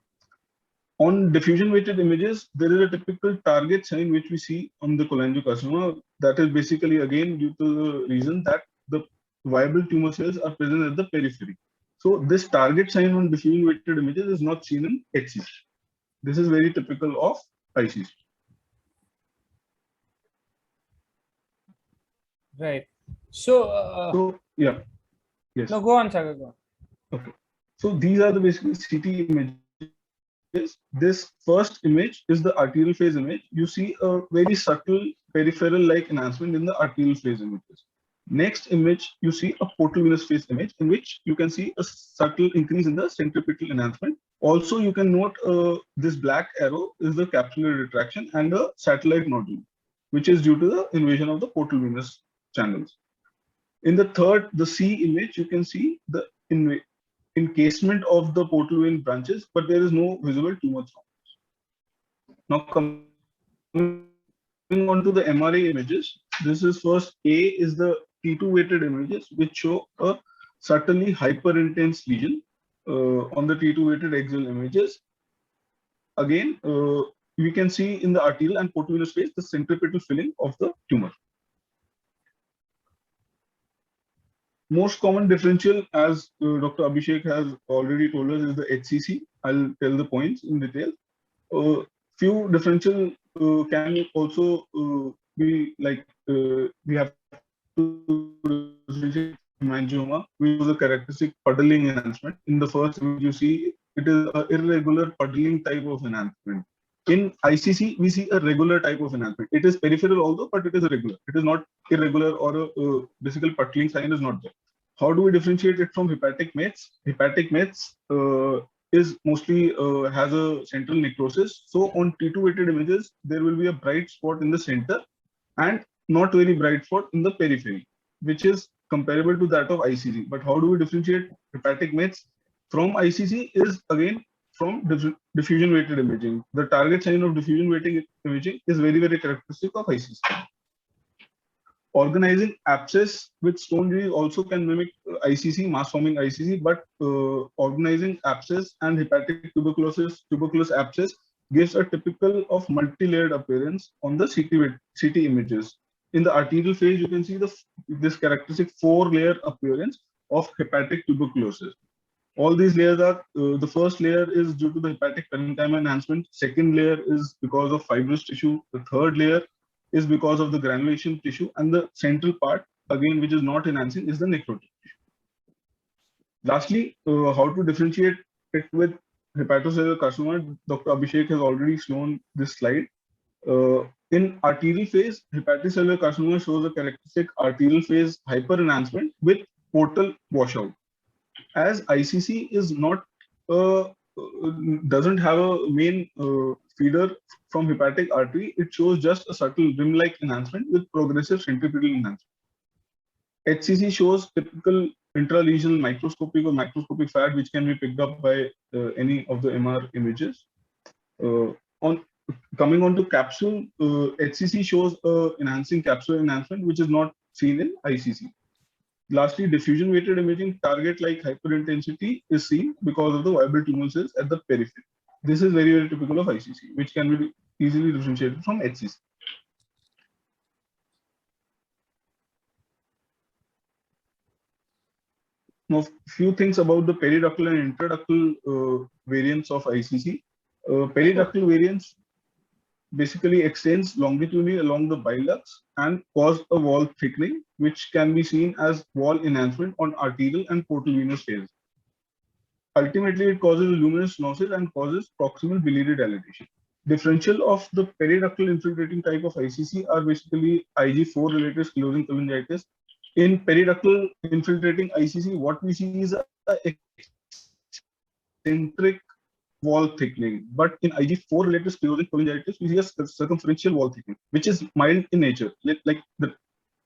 [SPEAKER 4] On diffusion weighted images, there is a typical target sign which we see on the cholangiocarcinoma. That is basically again due to the reason that the viable tumor cells are present at the periphery. So this target sign on diffusion weighted images is not seen in HCC. This is very typical of ICC.
[SPEAKER 1] Right. So
[SPEAKER 4] yeah. Yes.
[SPEAKER 1] No, go on, Sagar. Go on.
[SPEAKER 4] Okay. So these are the basically CT images this first image is the arterial phase image. You see a very subtle peripheral-like enhancement in the arterial phase images. Next image, you see a portal venous phase image in which you can see a subtle increase in the centripetal enhancement. Also, you can note this black arrow is the capsular retraction and the satellite nodule, which is due to the invasion of the portal venous channels. In the third, the C image, you can see the encasement of the portal vein branches, but there is no visible tumor thrombus. Now coming on to the MRI images, this is first A is the T2 weighted images, which show a subtly hyper-intense lesion on the T2 weighted axial images. Again, we can see in the arterial and portal venous phase the centripetal filling of the tumor. Most common differential, as Dr. Abhishek has already told us, is the HCC. I'll tell the points in detail. Few differential can also be like we have to differentiate hemangioma, which is a characteristic puddling enhancement. In the first image, you see it is an irregular puddling type of enhancement. In ICC, we see a regular type of enhancement. It is peripheral although, but it is regular. It is not irregular, or a vesical puddling sign is not there. How do we differentiate it from hepatic METs? Hepatic METs is mostly has a central necrosis. So on T2 weighted images, there will be a bright spot in the center and not very bright spot in the periphery, which is comparable to that of ICC. But how do we differentiate hepatic METs from ICC is again from diffusion weighted imaging. The target sign of diffusion weighted imaging is very, very characteristic of ICC. Organizing abscess with stone disease also can mimic ICC, mass forming ICC, but organizing abscess and hepatic tuberculous abscess gives a typical of multi-layered appearance on the CT images. In the arterial phase, you can see this characteristic 4-layer appearance of hepatic tuberculosis. All these layers are, the first layer is due to the hepatic parenchyma enhancement, second layer is because of fibrous tissue, the third layer is because of the granulation tissue, and the central part, again, which is not enhancing, is the necrotic tissue. Lastly, how to differentiate it with hepatocellular carcinoma, Dr. Abhishek has already shown this slide. In arterial phase, hepatocellular carcinoma shows a characteristic arterial phase hyper-enhancement with portal washout. As ICC is not doesn't have a main feeder from hepatic artery, it shows just a subtle rim-like enhancement with progressive centripetal enhancement. HCC shows typical intralesional microscopic or macroscopic fat, which can be picked up by any of the MR images. Coming on to capsule, HCC shows enhancing capsular enhancement, which is not seen in ICC. Lastly, diffusion weighted imaging target like hyperintensity is seen because of the viable tumor cells at the periphery. This is very, very typical of ICC, which can be easily differentiated from HCC. Now, few things about the periductal and intraductal variants of ICC. Periductal variants basically extends longitudinally along the bile ducts and cause a wall thickening, which can be seen as wall enhancement on arterial and portal venous phase. Ultimately, it causes luminous stenosis and causes proximal biliary dilatation. Differential of the periductal infiltrating type of ICC are basically IG4 related sclerosing cholangitis. In periductal infiltrating ICC, what we see is a eccentric wall thickening, but in IG4 related sclerosing cholangitis, we see a circumferential wall thickening, which is mild in nature. Like the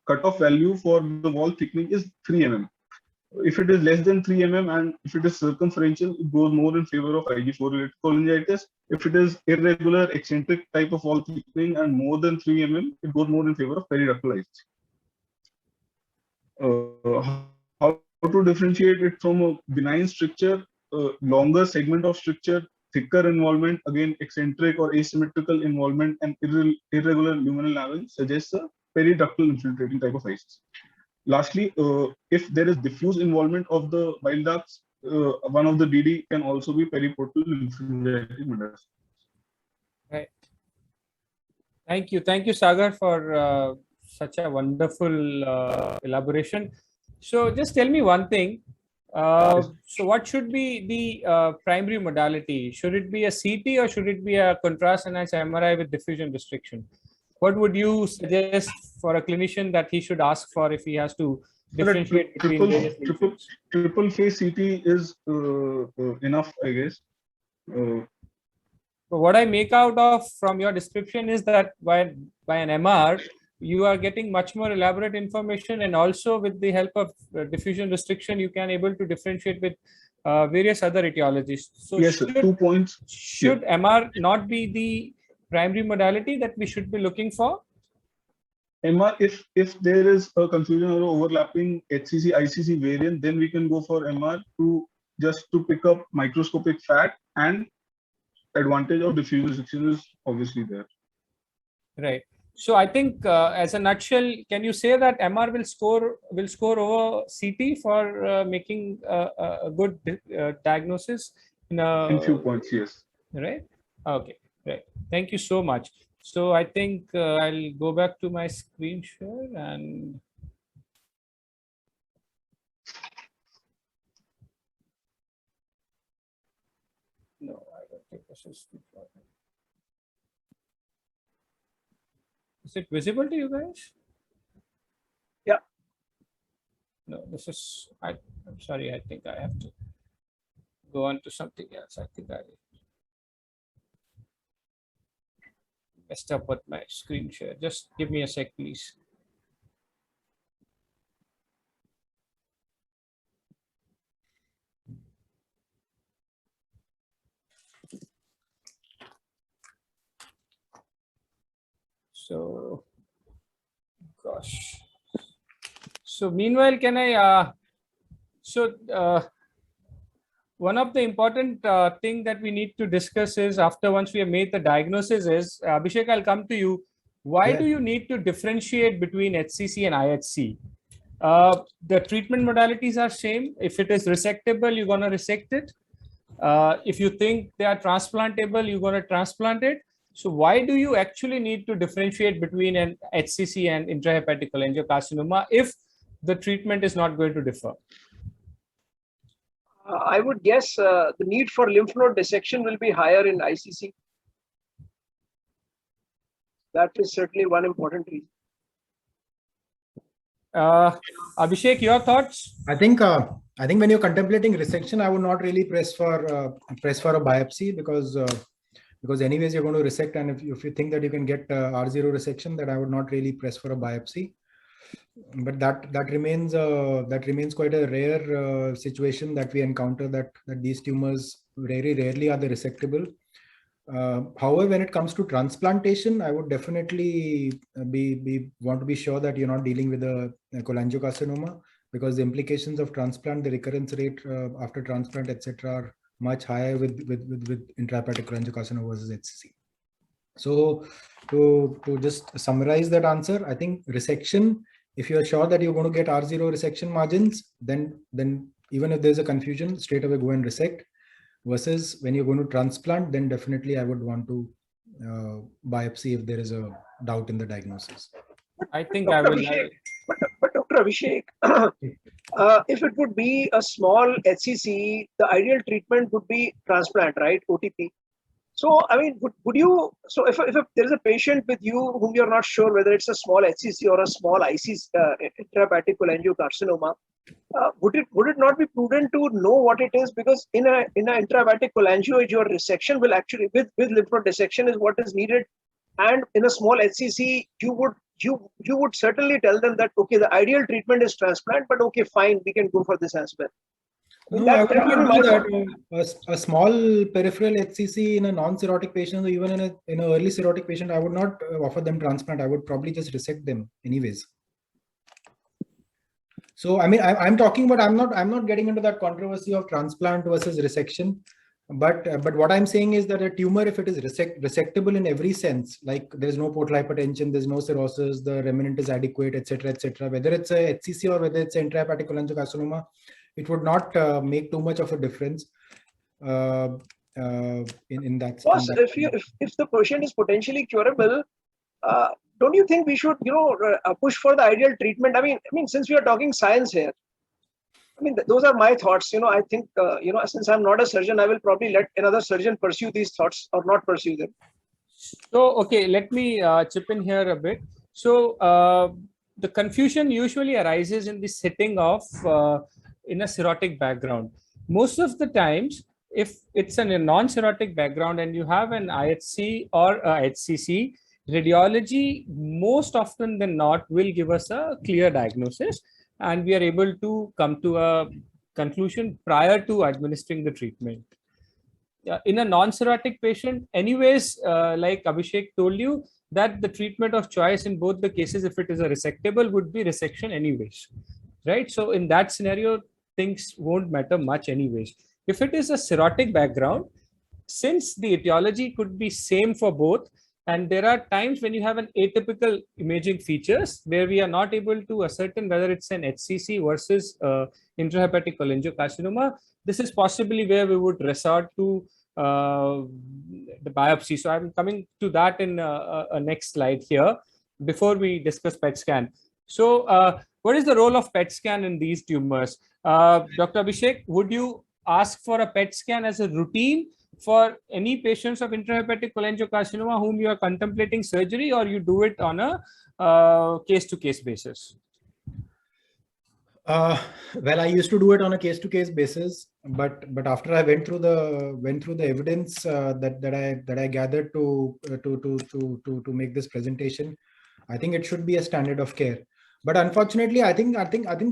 [SPEAKER 4] cutoff value for the wall thickening is 3 mm. If it is less than 3 mm and if it is circumferential, it goes more in favor of IG4 related cholangitis. If it is irregular, eccentric type of wall thickening and more than 3 mm, it goes more in favor of periductal ICC. How to differentiate it from a benign stricture? Longer segment of stricture, thicker involvement, again eccentric or asymmetrical involvement, and irregular luminal lavage suggests a periductal infiltrating type of ICC. Lastly, if there is diffuse involvement of the bile ducts, one of the DD can also be periportal lymphangitis metastasis.
[SPEAKER 1] Right. Thank you, Sagar, for such a wonderful elaboration. So just tell me one thing. So what should be the primary modality? Should it be a CT or should it be a contrast enhanced MRI with diffusion restriction? What would you suggest for a clinician that he should ask for if he has to differentiate between various lesions?
[SPEAKER 4] Triple phase CT is enough, I guess.
[SPEAKER 1] So what I make out of from your description is that by an MR, you are getting much more elaborate information, and also with the help of diffusion restriction, you can able to differentiate with various other etiologies. So
[SPEAKER 4] Yes, sir. 2 points.
[SPEAKER 1] should MR not be the primary modality that we should be looking for?
[SPEAKER 4] MR, if there is a confusion or overlapping HCC ICC variant, then we can go for MR to pick up microscopic fat, and advantage of diffusion restriction is obviously there.
[SPEAKER 1] Right. So I think, as a nutshell, can you say that MR will score over CT for making a good diagnosis
[SPEAKER 4] In few points, yes.
[SPEAKER 1] Right. Okay. Right. Thank you so much. So I think I'll go back to my screen share and. No, I don't think this is. Is it visible to you guys?
[SPEAKER 5] Yeah.
[SPEAKER 1] No, this is. I'm sorry. I think I have to go on to something else. I think I messed up with my screen share. Just give me a sec, please. So, gosh. So meanwhile, can I, one of the important thing that we need to discuss is once we have made the diagnosis is, Abhishek, I'll come to you. Why do you need to differentiate between HCC and IHC? The treatment modalities are same. If it is resectable, you're going to resect it. If you think they are transplantable, you're going to transplant it. So why do you actually need to differentiate between an HCC and intrahepatic cholangiocarcinoma if the treatment is not going to differ?
[SPEAKER 5] I would guess the need for lymph node dissection will be higher in ICC. That is certainly one important reason.
[SPEAKER 1] Abhishek, your thoughts?
[SPEAKER 2] I think when you're contemplating resection, I would not really press for a biopsy because anyways you're going to resect, and if you think that you can get R0 resection, that I would not really press for a biopsy. But that remains quite a rare situation that we encounter, that these tumors very rarely are they resectable. However, when it comes to transplantation, I would definitely want to be sure that you're not dealing with a cholangiocarcinoma, because the implications of transplant, the recurrence rate after transplant, etc., are much higher with intrahepatic cholangiocarcinoma versus HCC. So to just summarize that answer, I think resection, if you're sure that you're going to get R0 resection margins, then even if there's a confusion, straight away go and resect. Versus when you're going to transplant, then definitely I would want to biopsy if there is a doubt in the diagnosis.
[SPEAKER 1] I think I will.
[SPEAKER 5] But Dr. Abhishek, if it would be a small HCC, the ideal treatment would be transplant, right? OTP. So, I mean, would you, so if there is a patient with you whom you're not sure whether it's a small HCC or a small ICC, intrahepatic cholangiocarcinoma, would it not be prudent to know what it is? Because in a intrahepatic cholangio, your resection will actually, with lymph node dissection is what is needed. And in a small HCC, you would certainly tell them that, okay, the ideal treatment is transplant, but okay, fine, we can go for this as well.
[SPEAKER 2] No, I would not do that. A small peripheral HCC in a non-cirrhotic patient, or even in an early cirrhotic patient, I would not offer them transplant. I would probably just resect them anyways. So I mean, I'm talking about, I'm not getting into that controversy of transplant versus resection. But what I'm saying is that a tumor, if it is resectable in every sense, like there is no portal hypertension, there's no cirrhosis, the remnant is adequate, etc., whether it's a HCC or whether it's an intrahepatic cholangiocarcinoma, it would not make too much of a difference in that.
[SPEAKER 5] Boss, if the patient is potentially curable, don't you think we should push for the ideal treatment? I mean, since we are talking science here. I mean, those are my thoughts. I think, since I'm not a surgeon, I will probably let another surgeon pursue these thoughts or not pursue them.
[SPEAKER 1] So, okay, let me chip in here a bit. So, the confusion usually arises in the setting of in a cirrhotic background. Most of the times, if it's a non-cirrhotic background and you have an IHC or a HCC, radiology most often than not will give us a clear diagnosis, and we are able to come to a conclusion prior to administering the treatment. In a non-cirrhotic patient, anyways, like Abhishek told you, that the treatment of choice in both the cases, if it is a resectable, would be resection anyways, right? So in that scenario, things won't matter much anyways. If it is a cirrhotic background, since the etiology could be same for both, and there are times when you have an atypical imaging features where we are not able to ascertain whether it's an HCC versus intrahepatic cholangiocarcinoma, this is possibly where we would resort to the biopsy. So I'm coming to that in a next slide here before we discuss PET scan. So what is the role of PET scan in these tumors? Dr. Abhishek, would you ask for a PET scan as a routine for any patients of intrahepatic cholangiocarcinoma whom you are contemplating surgery, or you do it on a case-to-case basis?
[SPEAKER 2] Well, I used to do it on a case-to-case basis, but after I went through the evidence that I gathered to make this presentation, I think it should be a standard of care. But unfortunately, I think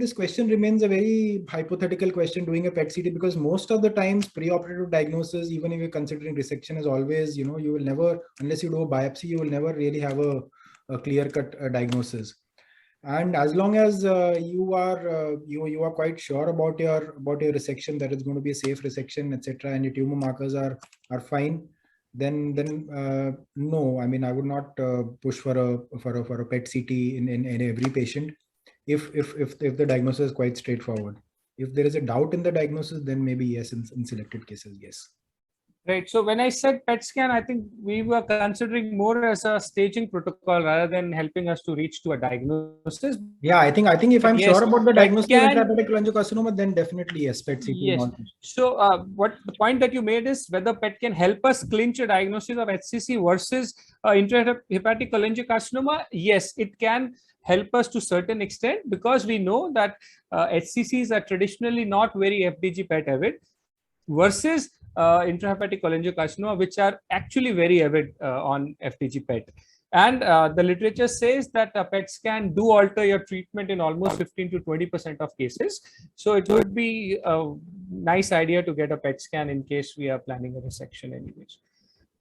[SPEAKER 2] this question remains a very hypothetical question, doing a PET-CT, because most of the times preoperative diagnosis, even if you're considering resection, is always, you will never, unless you do a biopsy, you will never really have a clear-cut diagnosis. And as long as you are quite sure about your resection, that it's going to be a safe resection, etc., and your tumor markers are fine, then no, I mean, I would not push for a PET-CT in every patient if the diagnosis is quite straightforward. If there is a doubt in the diagnosis, then maybe yes, in selected cases, yes.
[SPEAKER 1] Right. So when I said PET scan, I think we were considering more as a staging protocol rather than helping us to reach to a diagnosis.
[SPEAKER 2] Yeah, I think if I'm sure about the diagnosis of intrahepatic cholangiocarcinoma, then definitely yes, PET-CT.
[SPEAKER 1] Yes. So what the point that you made is whether PET can help us clinch a diagnosis of HCC versus intrahepatic cholangiocarcinoma. Yes, it can help us to a certain extent, because we know that HCCs are traditionally not very FDG PET avid versus intrahepatic cholangiocarcinoma, which are actually very avid on FDG PET. And the literature says that a PET scan do alter your treatment in almost 15 to 20% of cases. So it would be a nice idea to get a PET scan in case we are planning a resection anyways.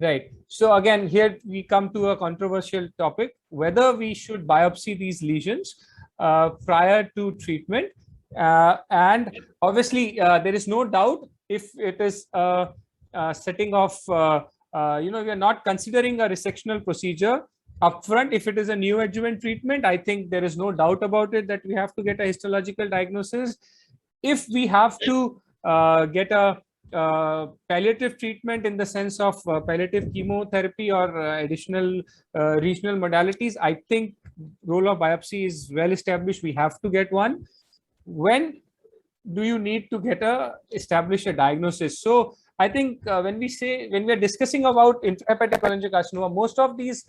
[SPEAKER 1] Right. So again, here we come to a controversial topic, whether we should biopsy these lesions prior to treatment. And obviously, there is no doubt if it is a setting of, we are not considering a resectional procedure upfront. If it is a neoadjuvant treatment, I think there is no doubt about it that we have to get a histological diagnosis. If we have to get a palliative treatment in the sense of palliative chemotherapy or additional regional modalities, I think role of biopsy is well established. We have to get one. When do you need to establish a diagnosis? So I think when we are discussing about intrahepatic cholangiocarcinoma, most of these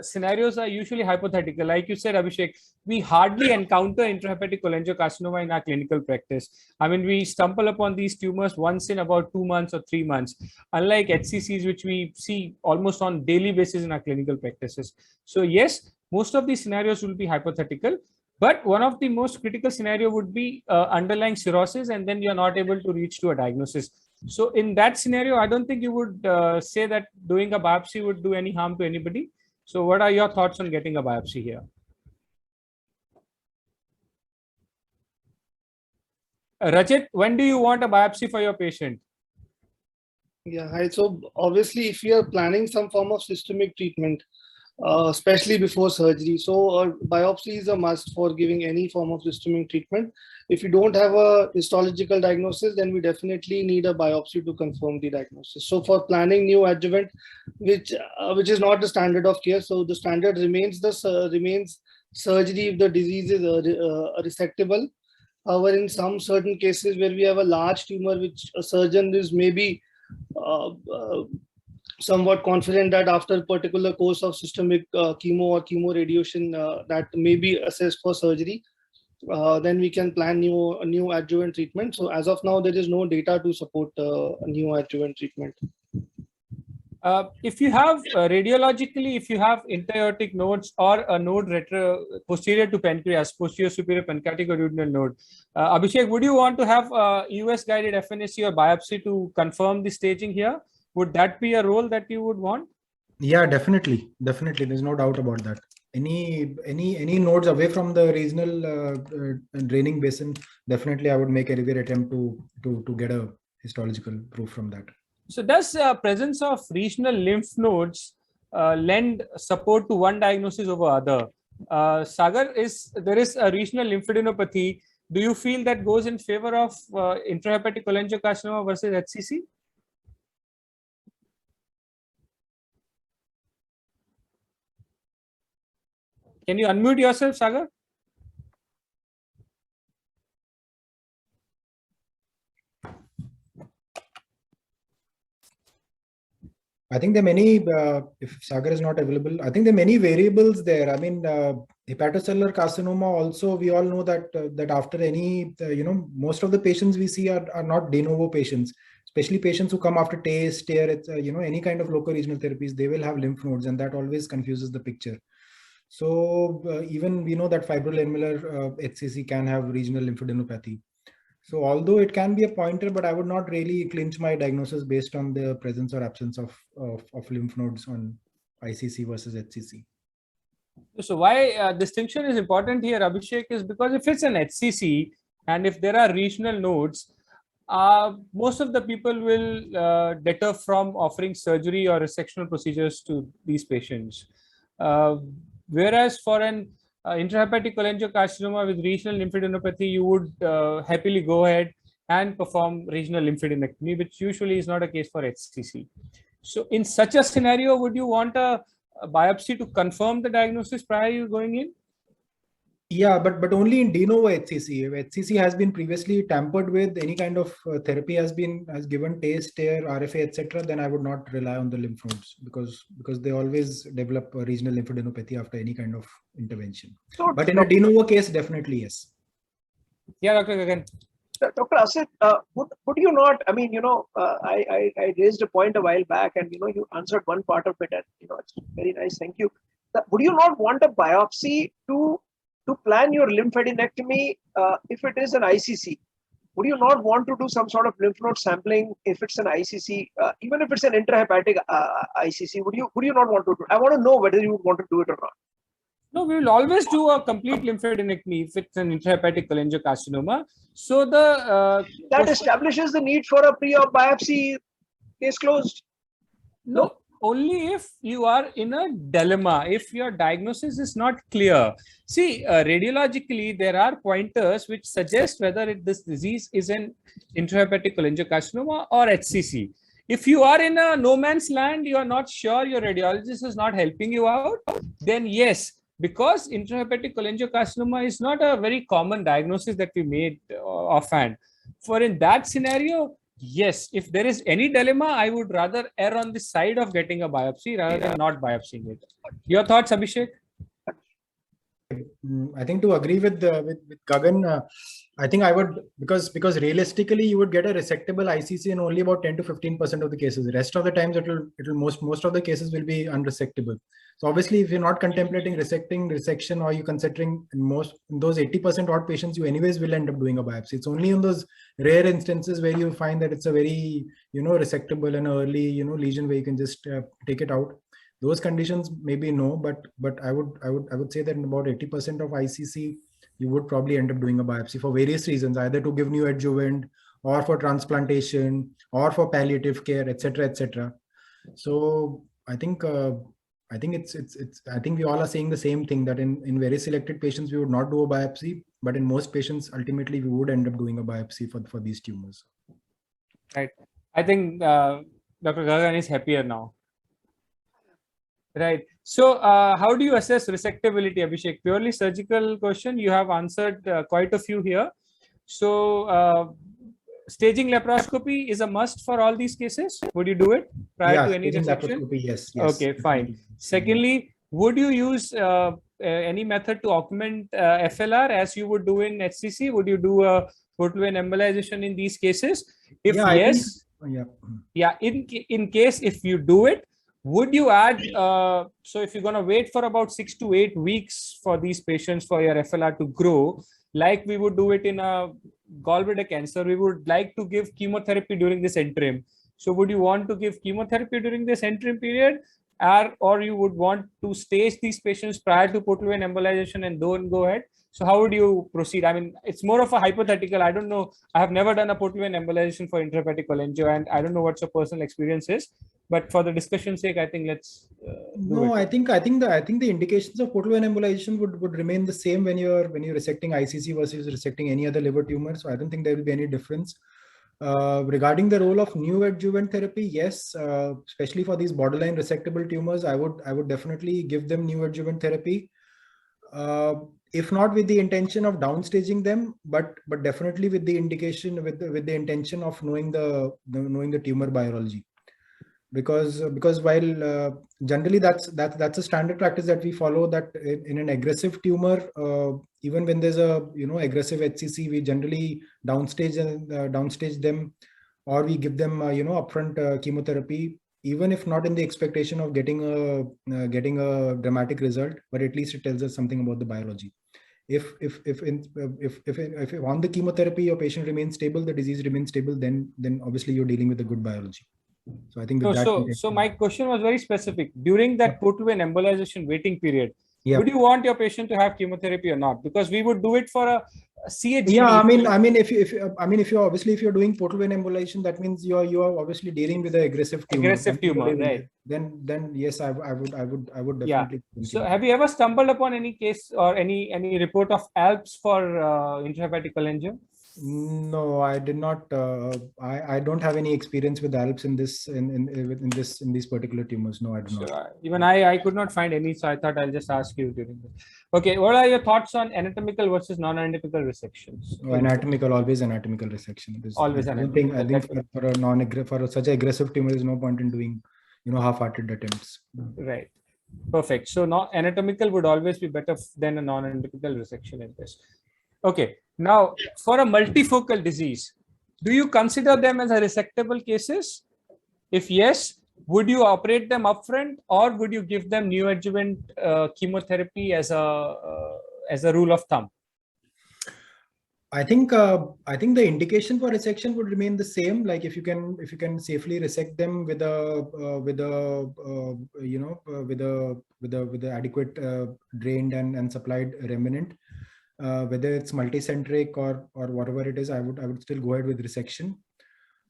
[SPEAKER 1] scenarios are usually hypothetical. Like you said, Abhishek, we hardly encounter intrahepatic cholangiocarcinoma in our clinical practice. I mean, we stumble upon these tumors once in about 2 months or 3 months, unlike HCCs, which we see almost on daily basis in our clinical practices. So yes, most of these scenarios will be hypothetical. But one of the most critical scenario would be underlying cirrhosis, and then you're not able to reach to a diagnosis. So in that scenario, I don't think you would say that doing a biopsy would do any harm to anybody. So what are your thoughts on getting a biopsy here? Rajat, when do you want a biopsy for your patient?
[SPEAKER 6] Yeah, hi. So obviously, if you are planning some form of systemic treatment, especially before surgery, so biopsy is a must for giving any form of systemic treatment. If you don't have a histological diagnosis, then we definitely need a biopsy to confirm the diagnosis. So for planning neoadjuvant, which is not the standard of care, so the standard remains surgery if the disease is resectable, However, in some certain cases where we have a large tumor, which a surgeon is maybe somewhat confident that after a particular course of systemic chemo or chemoradiation that may be assessed for surgery, then we can plan new adjuvant treatment. So as of now, there is no data to support a new adjuvant treatment.
[SPEAKER 1] If you have radiologically, if you have intra-aortic nodes or a node posterior to pancreas, posterior superior pancreatic or duodenal node, Abhishek, would you want to have a US guided FNAC or biopsy to confirm the staging here? Would that be a role that you would want?
[SPEAKER 2] Yeah, definitely. There's no doubt about that. Any nodes away from the regional draining basin, definitely I would make a rigorous attempt to get a histological proof from that.
[SPEAKER 1] So does presence of regional lymph nodes lend support to one diagnosis over other? Sagar, there is a regional lymphadenopathy. Do you feel that goes in favor of intrahepatic cholangiocarcinoma versus HCC? Can you unmute yourself, Sagar?
[SPEAKER 2] I think there are many, if Sagar is not available, I think there are many variables there. I mean, hepatocellular carcinoma also, we all know that that after any, most of the patients we see are not de novo patients, especially patients who come after TACE, STAIR, any kind of local regional therapies, they will have lymph nodes, and that always confuses the picture. So even we know that fibrolamellar HCC can have regional lymphadenopathy. So although it can be a pointer, but I would not really clinch my diagnosis based on the presence or absence of lymph nodes on ICC versus HCC.
[SPEAKER 1] So why distinction is important here, Abhishek, is because if it's an HCC and if there are regional nodes, most of the people will deter from offering surgery or resectional procedures to these patients. Whereas for an intrahepatic cholangiocarcinoma with regional lymphadenopathy, you would happily go ahead and perform regional lymphadenectomy, which usually is not a case for HCC. So in such a scenario, would you want a biopsy to confirm the diagnosis prior to going in?
[SPEAKER 2] Yeah, but only in de novo HCC. If HCC has been previously tampered with, any kind of therapy has given TACE, STAIR, RFA, etc., then I would not rely on the lymph nodes because they always develop a regional lymphadenopathy after any kind of intervention. So, but in a de novo case, definitely yes.
[SPEAKER 1] Yeah, Dr. Gagan.
[SPEAKER 5] Dr. Asit, would you not? I mean, I raised a point a while back, and you answered one part of it, and it's very nice. Thank you. Would you not want a biopsy to plan your lymphadenectomy if it is an ICC? Would you not want to do some sort of lymph node sampling if it's an ICC, even if it's an intrahepatic ICC? Would you not want to do it? I want to know whether you would want to do it or not.
[SPEAKER 1] No, we will always do a complete lymphadenectomy if it's an intrahepatic cholangiocarcinoma. So
[SPEAKER 5] that establishes the need for a pre-op biopsy. Case closed.
[SPEAKER 1] No, only if you are in a dilemma, if your diagnosis is not clear. See, radiologically, there are pointers which suggest whether this disease is an intrahepatic cholangiocarcinoma or HCC. If you are in a no man's land, you are not sure, your radiologist is not helping you out, then yes, because intrahepatic cholangiocarcinoma is not a very common diagnosis that we made offhand. For in that scenario, yes, if there is any dilemma, I would rather err on the side of getting a biopsy rather than not biopsying it. Your thoughts, Abhishek?
[SPEAKER 2] I think to agree with Gagan, I think I would, because realistically you would get a resectable ICC in only about 10 to 15% of the cases. The rest of the times most of the cases will be unresectable. So obviously, if you're not contemplating resection, or you're considering in those 80% odd patients, you anyways will end up doing a biopsy. It's only in those rare instances where you find that it's a very resectable and early lesion where you can just take it out. Those conditions maybe no, but I would say that in about 80% of ICC, you would probably end up doing a biopsy for various reasons, either to give new adjuvant, or for transplantation, or for palliative care, etc., etc. So I think we all are saying the same thing, that in very selected patients we would not do a biopsy, but in most patients ultimately we would end up doing a biopsy for these tumors.
[SPEAKER 1] Right. I think Dr. Gagan is happier now. Right. So how do you assess resectability, Abhishek? Purely surgical question. You have answered quite a few here. So staging laparoscopy is a must for all these cases. Would you do it prior to any
[SPEAKER 2] staging
[SPEAKER 1] resection?
[SPEAKER 2] laparoscopy, yes.
[SPEAKER 1] Okay, fine. Secondly, would you use any method to augment FLR as you would do in HCC? Would you do a portal vein embolization in these cases? If
[SPEAKER 2] Yeah,
[SPEAKER 1] yes,
[SPEAKER 2] yeah.
[SPEAKER 1] in case if you do it, would you add, so if you're going to wait for about 6 to 8 weeks for these patients for your FLR to grow, like we would do it in a gallbladder cancer, we would like to give chemotherapy during this interim. So would you want to give chemotherapy during this interim period, or you would want to stage these patients prior to portal vein embolization and don't go ahead? So how would you proceed? I mean, it's more of a hypothetical. I don't know. I have never done a portal vein embolization for intrahepatic cholangio, and I don't know what your personal experience is. But for the discussion's sake, I think let's.
[SPEAKER 2] No, I think the indications of portal vein embolization would remain the same when you're resecting ICC versus resecting any other liver tumor. So I don't think there will be any difference. Regarding the role of neoadjuvant therapy, yes, especially for these borderline resectable tumors, I would definitely give them neoadjuvant therapy. If not with the intention of downstaging them, but definitely with the indication, with the intention of knowing the tumor biology. Because while generally that's a standard practice that we follow, that in an aggressive tumor, even when there's a aggressive HCC, we generally downstage them, or we give them upfront chemotherapy, even if not in the expectation of getting a dramatic result, but at least it tells us something about the biology. If on the chemotherapy your patient remains stable, the disease remains stable, then obviously you're dealing with a good biology. So I think
[SPEAKER 1] so my question was very specific. During that portal vein embolization waiting period, would you want your patient to have chemotherapy or not? Because we would do it for a CAGD.
[SPEAKER 2] Yeah, I mean, if you're doing portal vein embolization, that means you are obviously dealing with an aggressive tumor.
[SPEAKER 1] Right?
[SPEAKER 2] Then yes, I would definitely.
[SPEAKER 1] Yeah. So have you ever stumbled upon any case or any report of ALPS for intrahepatic cholangio?
[SPEAKER 2] No, I did not. I don't have any experience with ALPS in these particular tumors. No, I do not.
[SPEAKER 1] Even I could not find any, so I thought I'll just ask you during this. Okay, what are your thoughts on anatomical versus non-anatomical resections?
[SPEAKER 2] Always anatomical resection.
[SPEAKER 1] Always anatomical.
[SPEAKER 2] I think for such an aggressive tumor, there's no point in doing half-hearted attempts.
[SPEAKER 1] Right. Perfect. So anatomical would always be better than a non-anatomical resection in this. Okay. Now, for a multifocal disease, do you consider them as a resectable cases? If yes, would you operate them upfront, or would you give them neoadjuvant chemotherapy as a rule of thumb?
[SPEAKER 2] I think the indication for resection would remain the same. Like if you can safely resect them with the adequate drained and supplied remnant. Whether it's multicentric or whatever it is, I would still go ahead with resection.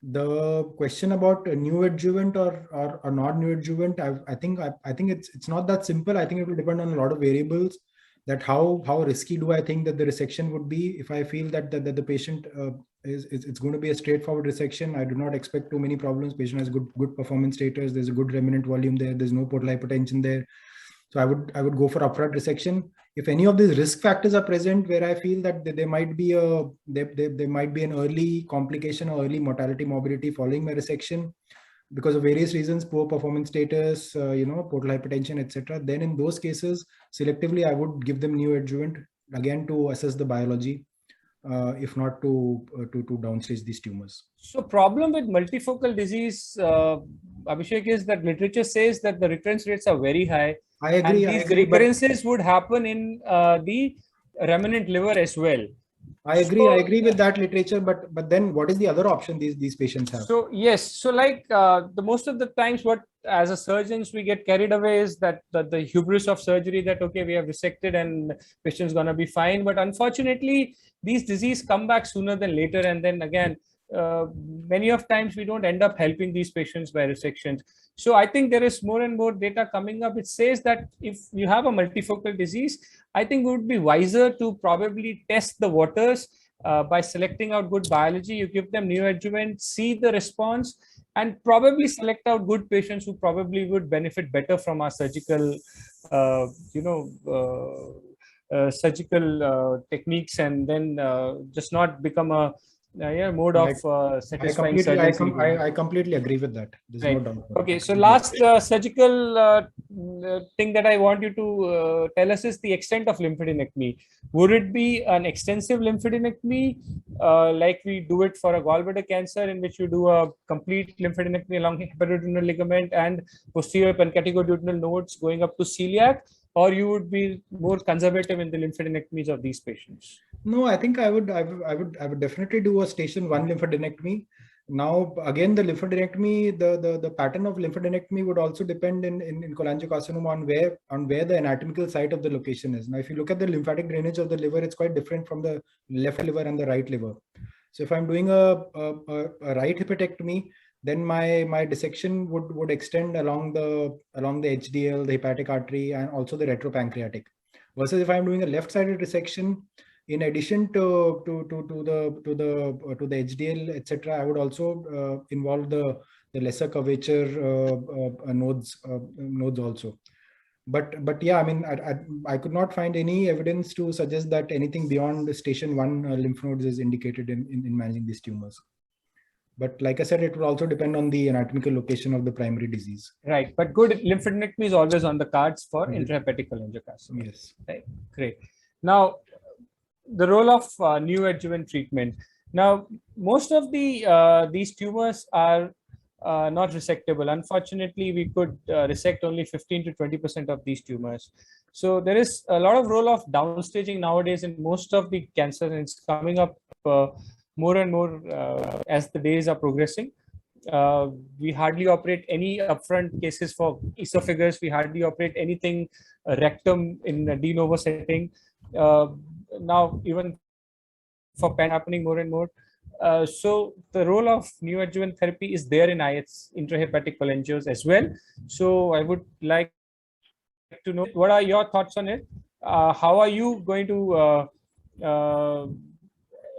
[SPEAKER 2] The question about neoadjuvant or not neoadjuvant, I think it's not that simple. I think it will depend on a lot of variables. That how risky do I think that the resection would be? If I feel that the patient it's going to be a straightforward resection, I do not expect too many problems. Patient has good performance status. There's a good remnant volume there. There's no portal hypertension there. So I would go for upfront resection. If any of these risk factors are present where I feel that there might be an early complication or early mortality morbidity following my resection because of various reasons, poor performance status, portal hypertension, etc., then in those cases, selectively I would give them neoadjuvant again to assess the biology, if not to downstage these tumors.
[SPEAKER 1] So problem with multifocal disease, Abhishek, is that literature says that the recurrence rates are very high.
[SPEAKER 2] I agree.
[SPEAKER 1] And these recurrences would happen in the remnant liver as well.
[SPEAKER 2] I agree with that literature, but then what is the other option these patients have?
[SPEAKER 1] So yes, so like the most of the times, what as a surgeons we get carried away is that the hubris of surgery, that okay, we have resected and patient's gonna be fine, but unfortunately these diseases come back sooner than later, and then again many of times we don't end up helping these patients by resections. So I think there is more and more data coming up. It says that if you have a multifocal disease, I think it would be wiser to probably test the waters by selecting out good biology. You give them neoadjuvant, see the response, and probably select out good patients who probably would benefit better from our surgical, surgical techniques and then just not become a mode of satisfying surgeons.
[SPEAKER 2] I completely agree with that. There's no
[SPEAKER 1] Right.
[SPEAKER 2] doubt about
[SPEAKER 1] Okay,
[SPEAKER 2] it.
[SPEAKER 1] so last surgical thing that I want you to tell us is the extent of lymphadenectomy. Would it be an extensive lymphadenectomy like we do it for a gallbladder cancer, in which you do a complete lymphadenectomy along hepatoduodenal ligament and posterior pancreaticoduodenal nodes going up to celiac, or you would be more conservative in the lymphadenectomies of these patients?
[SPEAKER 2] No, I think I would definitely do a station 1 lymphadenectomy. Now, again, the lymphadenectomy, the pattern of lymphadenectomy would also depend in cholangiocarcinoma on where the anatomical site of the location is. Now, if you look at the lymphatic drainage of the liver, it's quite different from the left liver and the right liver. So if I'm doing a right hepatectomy, then my dissection would extend along the HDL, the hepatic artery, and also the retropancreatic. Versus if I'm doing a left-sided resection, in addition to the HDL, etc., I would also involve the lesser curvature nodes also. But yeah, I mean, I could not find any evidence to suggest that anything beyond the station 1 lymph nodes is indicated in managing these tumors. But like I said, it will also depend on the anatomical location of the primary disease.
[SPEAKER 1] Right, but good lymphadenectomy is always on the cards for intrahepatic cholangiocarcinoma.
[SPEAKER 2] Yes.
[SPEAKER 1] Right, great. Now, the role of neoadjuvant treatment. Now, most of these tumors are not resectable. Unfortunately, we could resect only 15 to 20% of these tumors. So there is a lot of role of downstaging nowadays in most of the cancers, and it's coming up more and more as the days are progressing. We hardly operate any upfront cases for esophagus. We hardly operate anything rectum in a de novo setting. Now, even for pan happening more and more. So the role of neoadjuvant therapy is there in IH, intrahepatic cholangios as well. So I would like to know, what are your thoughts on it? How are you going to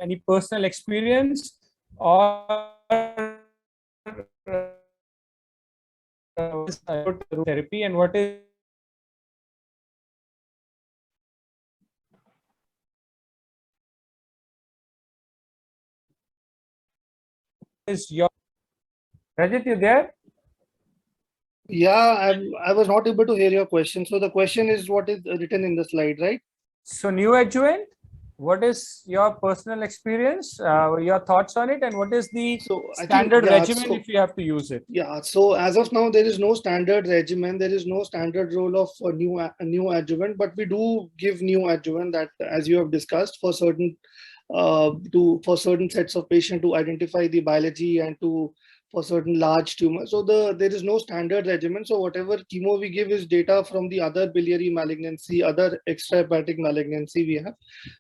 [SPEAKER 1] any personal experience or therapy, and what is your Rajat, you there?
[SPEAKER 6] Yeah, I was not able to hear your question. So the question is what is written in the slide, right?
[SPEAKER 1] So neoadjuvant, what is your personal experience, your thoughts on it, and what is the standard regimen if you have to use it?
[SPEAKER 6] Yeah, so as of now, there is no standard regimen. There is no standard role of neoadjuvant, but we do give neoadjuvant that, as you have discussed, for certain for certain sets of patients to identify the biology and for certain large tumors. So there is no standard regimen. So whatever chemo we give is data from the other biliary malignancy, other extrahepatic malignancy we have.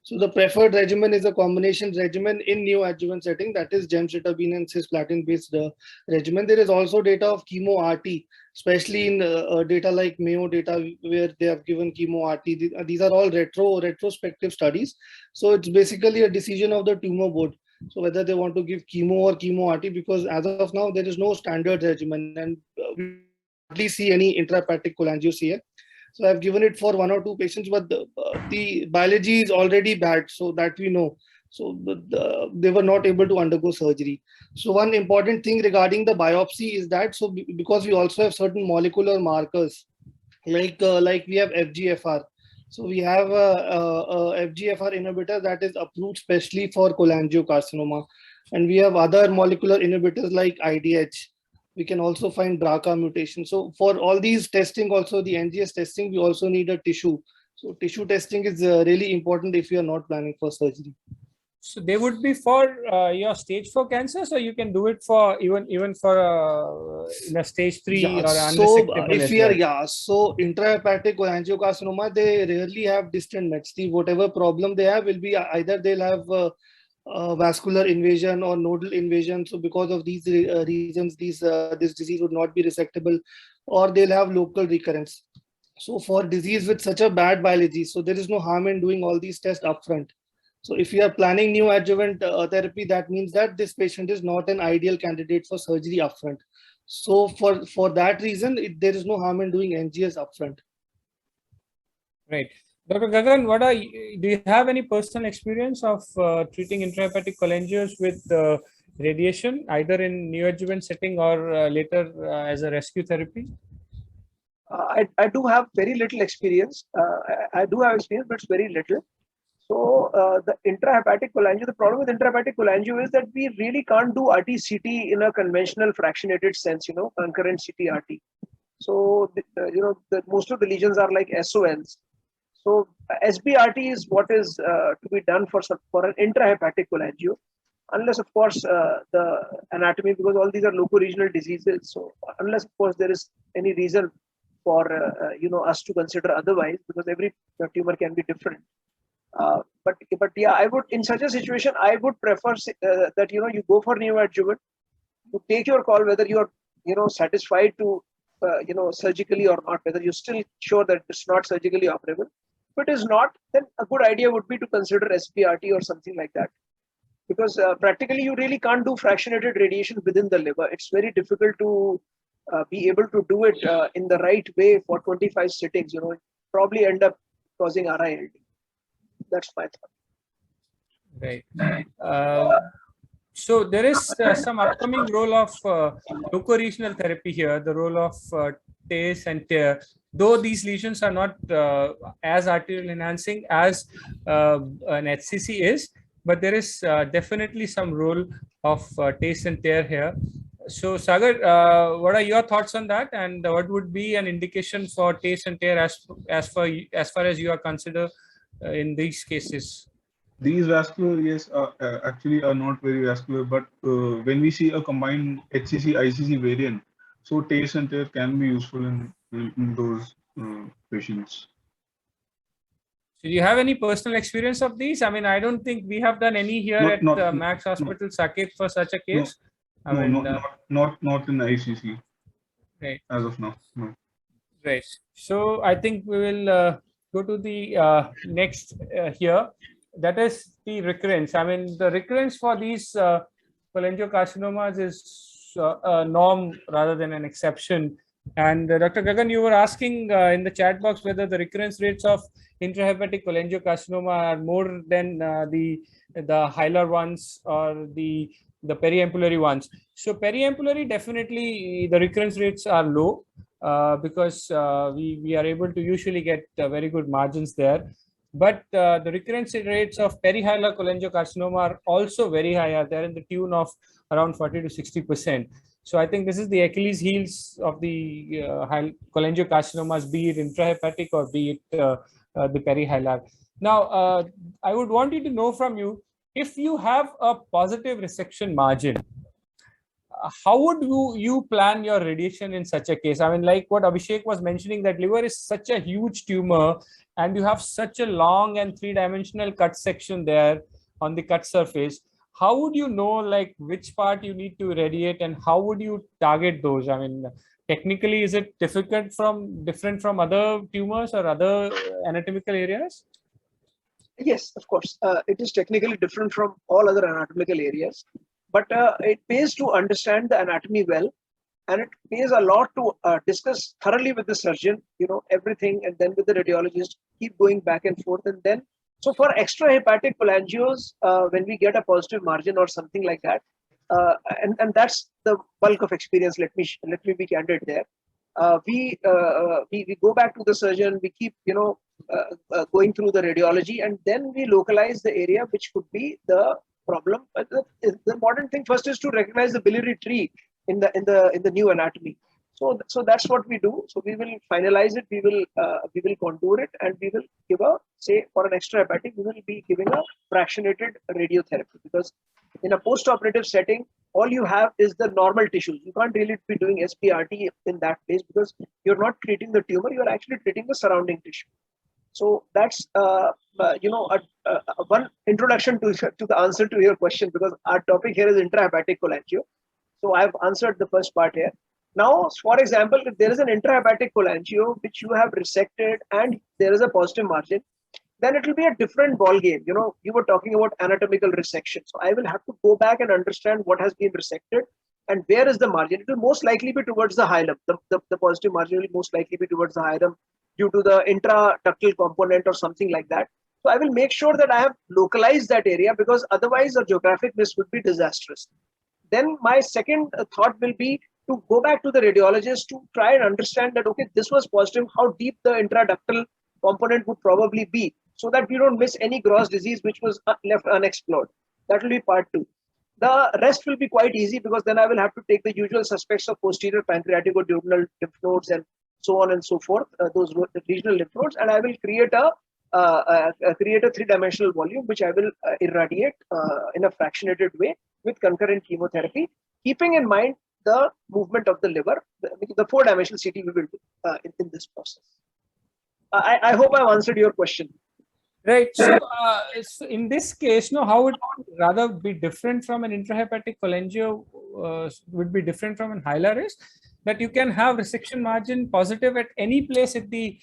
[SPEAKER 6] So the preferred regimen is a combination regimen in neoadjuvant setting, that is gemcitabine and cisplatin based regimen. There is also data of chemo RT, especially in data like Mayo data where they have given chemo RT. These are all retrospective studies. So it's basically a decision of the tumor board. So whether they want to give chemo or chemo RT, because as of now, there is no standard regimen, and we hardly see any intrahepatic cholangiocarcinoma. So I've given it for 1 or 2 patients, but the biology is already bad, so that we know. So they were not able to undergo surgery. So one important thing regarding the biopsy is that, so because we also have certain molecular markers, like we have FGFR. So we have a FGFR inhibitor that is approved specially for cholangiocarcinoma. And we have other molecular inhibitors like IDH. We can also find BRCA mutation. So for all these testing, also the NGS testing, we also need a tissue. So tissue testing is really important if you are not planning for surgery.
[SPEAKER 1] So they would be for your stage 4 cancer, so you can do it for even for in a stage 3 or unresectable.
[SPEAKER 6] So if we are so intrahepatic cholangiocarcinoma, they rarely have distant mets. Whatever problem they have will be either they'll have vascular invasion or nodal invasion. So because of these reasons, this disease would not be resectable, or they'll have local recurrence. So for disease with such a bad biology, so there is no harm in doing all these tests upfront. So if you are planning neoadjuvant therapy, that means that this patient is not an ideal candidate for surgery upfront. So for that reason, there is no harm in doing NGS upfront.
[SPEAKER 1] Right. Dr. Gagan, do you have any personal experience of treating intrahepatic cholangios with radiation, either in neoadjuvant setting or later as a rescue therapy?
[SPEAKER 5] I do have very little experience. I do have experience, but it's very little. So the intrahepatic cholangio, the problem with intrahepatic cholangio is that we really can't do RT-CT in a conventional fractionated sense, concurrent CT-RT. So, most of the lesions are like SONs. So SBRT is what is to be done for an intrahepatic cholangio, unless of course the anatomy, because all these are loco-regional diseases. So unless of course there is any reason for us to consider otherwise, because every tumor can be different. But yeah, I would, in such a situation, I would prefer that you go for neoadjuvant. You take your call whether you are satisfied to surgically or not, whether you're still sure that it's not surgically operable. If it is not, then a good idea would be to consider SBRT or something like that, because practically you really can't do fractionated radiation within the liver. It's very difficult to be able to do it in the right way for 25 sittings. Probably end up causing RILD. That's my thought.
[SPEAKER 1] Right. So there is some upcoming role of loco-regional therapy here, the role of TACE and TARE. Though these lesions are not as arterial enhancing as an HCC is, but there is definitely some role of TACE and TARE here. So Sagar, what are your thoughts on that, and what would be an indication for TACE and TARE as far as you are considered in these cases?
[SPEAKER 4] These vascular, yes, actually are not very vascular, but when we see a combined HCC ICC variant, so TACE and TARE can be useful in those patients.
[SPEAKER 1] So do you have any personal experience of these? I mean, I don't think we have done any here at Max Hospital, Saket, for such a case.
[SPEAKER 4] Not in ICC.
[SPEAKER 1] Right.
[SPEAKER 4] As of now, no.
[SPEAKER 1] Right. So I think we will go to the next here. That is the recurrence. I mean, the recurrence for these cholangiocarcinomas is a norm rather than an exception. And Dr. Gagan, you were asking in the chat box whether the recurrence rates of intrahepatic cholangiocarcinoma are more than the hilar ones or the periampullary ones. So periampullary, definitely the recurrence rates are low because we are able to usually get very good margins there. But the recurrence rates of perihilar cholangiocarcinoma are also very high. They're in the tune of around 40 to 60%. So I think this is the Achilles heels of the cholangiocarcinomas, be it intrahepatic or be it the perihilar. Now, I would want you to know from you, if you have a positive resection margin, how would you plan your radiation in such a case? I mean, like what Abhishek was mentioning, that liver is such a huge tumor and you have such a long and three-dimensional cut section there on the cut surface. How would you know like which part you need to irradiate and how would you target those? I mean, technically, is it different from other tumors or other anatomical areas?
[SPEAKER 5] Yes, of course. It is technically different from all other anatomical areas, but it pays to understand the anatomy well, and it pays a lot to discuss thoroughly with the surgeon, everything, and then with the radiologist, keep going back and forth. And then, so for extrahepatic cholangios, when we get a positive margin or something like that, and that's the bulk of experience. Let me be candid there. We go back to the surgeon. We keep going through the radiology, and then we localize the area which could be the problem. But the important thing first is to recognize the biliary tree in the new anatomy. So that's what we do. So we will finalize it. We will contour it, and we will give say for an extrahepatic, we will be giving a fractionated radiotherapy, because in a post-operative setting, all you have is the normal tissues. You can't really be doing SBRT in that place because you're not treating the tumor. You're actually treating the surrounding tissue. So that's one introduction to the answer to your question, because our topic here is intrahepatic cholangio. So I've answered the first part here. Now, for example, if there is an intrahepatic cholangio which you have resected and there is a positive margin, then it will be a different ball game. You were talking about anatomical resection. So I will have to go back and understand what has been resected and where is the margin. It will most likely be towards the hilum. The positive margin will most likely be towards the hilum, due to the intraductal component or something like that. So I will make sure that I have localized that area, because otherwise the geographic miss would be disastrous. Then my second thought will be to go back to the radiologist to try and understand that, okay, this was positive, how deep the intraductal component would probably be, so that we don't miss any gross disease which was left unexplored. That will be part 2. The rest will be quite easy, because then I will have to take the usual suspects of posterior pancreaticoduodenal lymph nodes and so on and so forth, those regional lymph nodes, and I will create a 3-dimensional volume which I will irradiate in a fractionated way with concurrent chemotherapy, keeping in mind the movement of the liver. The 4-dimensional CT we will do in this process. I hope I've answered your question.
[SPEAKER 1] Right. So, in this case, how would it rather be different from an intrahepatic cholangio? Would be different from an hilar is that you can have resection margin positive at any place at the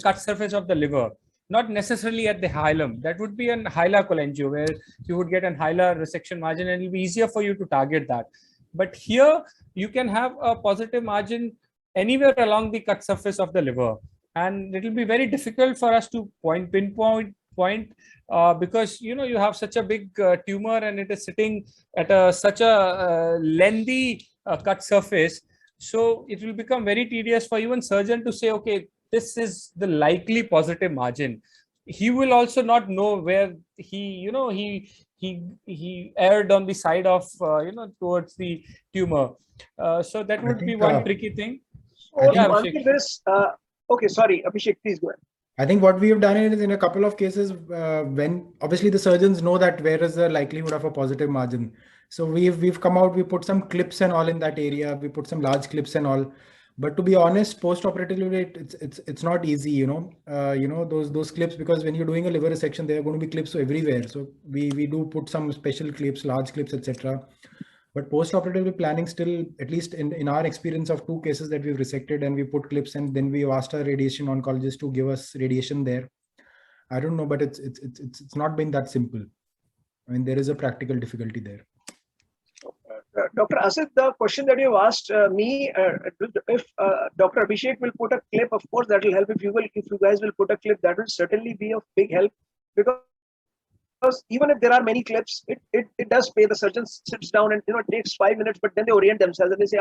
[SPEAKER 1] cut surface of the liver, not necessarily at the hilum. That would be an hilar cholangio, where you would get an hilar resection margin, and it'll be easier for you to target that. But here you can have a positive margin anywhere along the cut surface of the liver. And it will be very difficult for us to pinpoint because you have such a big tumor, and it is sitting at such a lengthy cut surface. So it will become very tedious for even surgeon to say, okay, this is the likely positive margin. He will also not know where he erred on the side of towards the tumor. So that would be one tricky thing.
[SPEAKER 5] So to answer this. Okay, sorry, Abhishek, please go ahead.
[SPEAKER 2] I think what we have done is in a couple of cases when obviously the surgeons know that where is the likelihood of a positive margin. So we've come out, we put some clips and all in that area. We put some large clips and all. But to be honest, post-operatively, it's not easy, those clips, because when you're doing a liver resection, there are going to be clips everywhere. So we do put some special clips, large clips, etc. But post-operatively planning still, at least in our experience of 2 cases that we've resected and we put clips, and then we asked our radiation oncologist to give us radiation there. I don't know, but it's not been that simple. I mean, there is a practical difficulty there.
[SPEAKER 5] Dr. Asit, the question that you asked me, if Dr. Abhishek will put a clip, of course that will help. If you guys will put a clip, that will certainly be of big help, because even if there are many clips, it does pay. The surgeon sits down and it takes 5 minutes, but then they orient themselves and they say,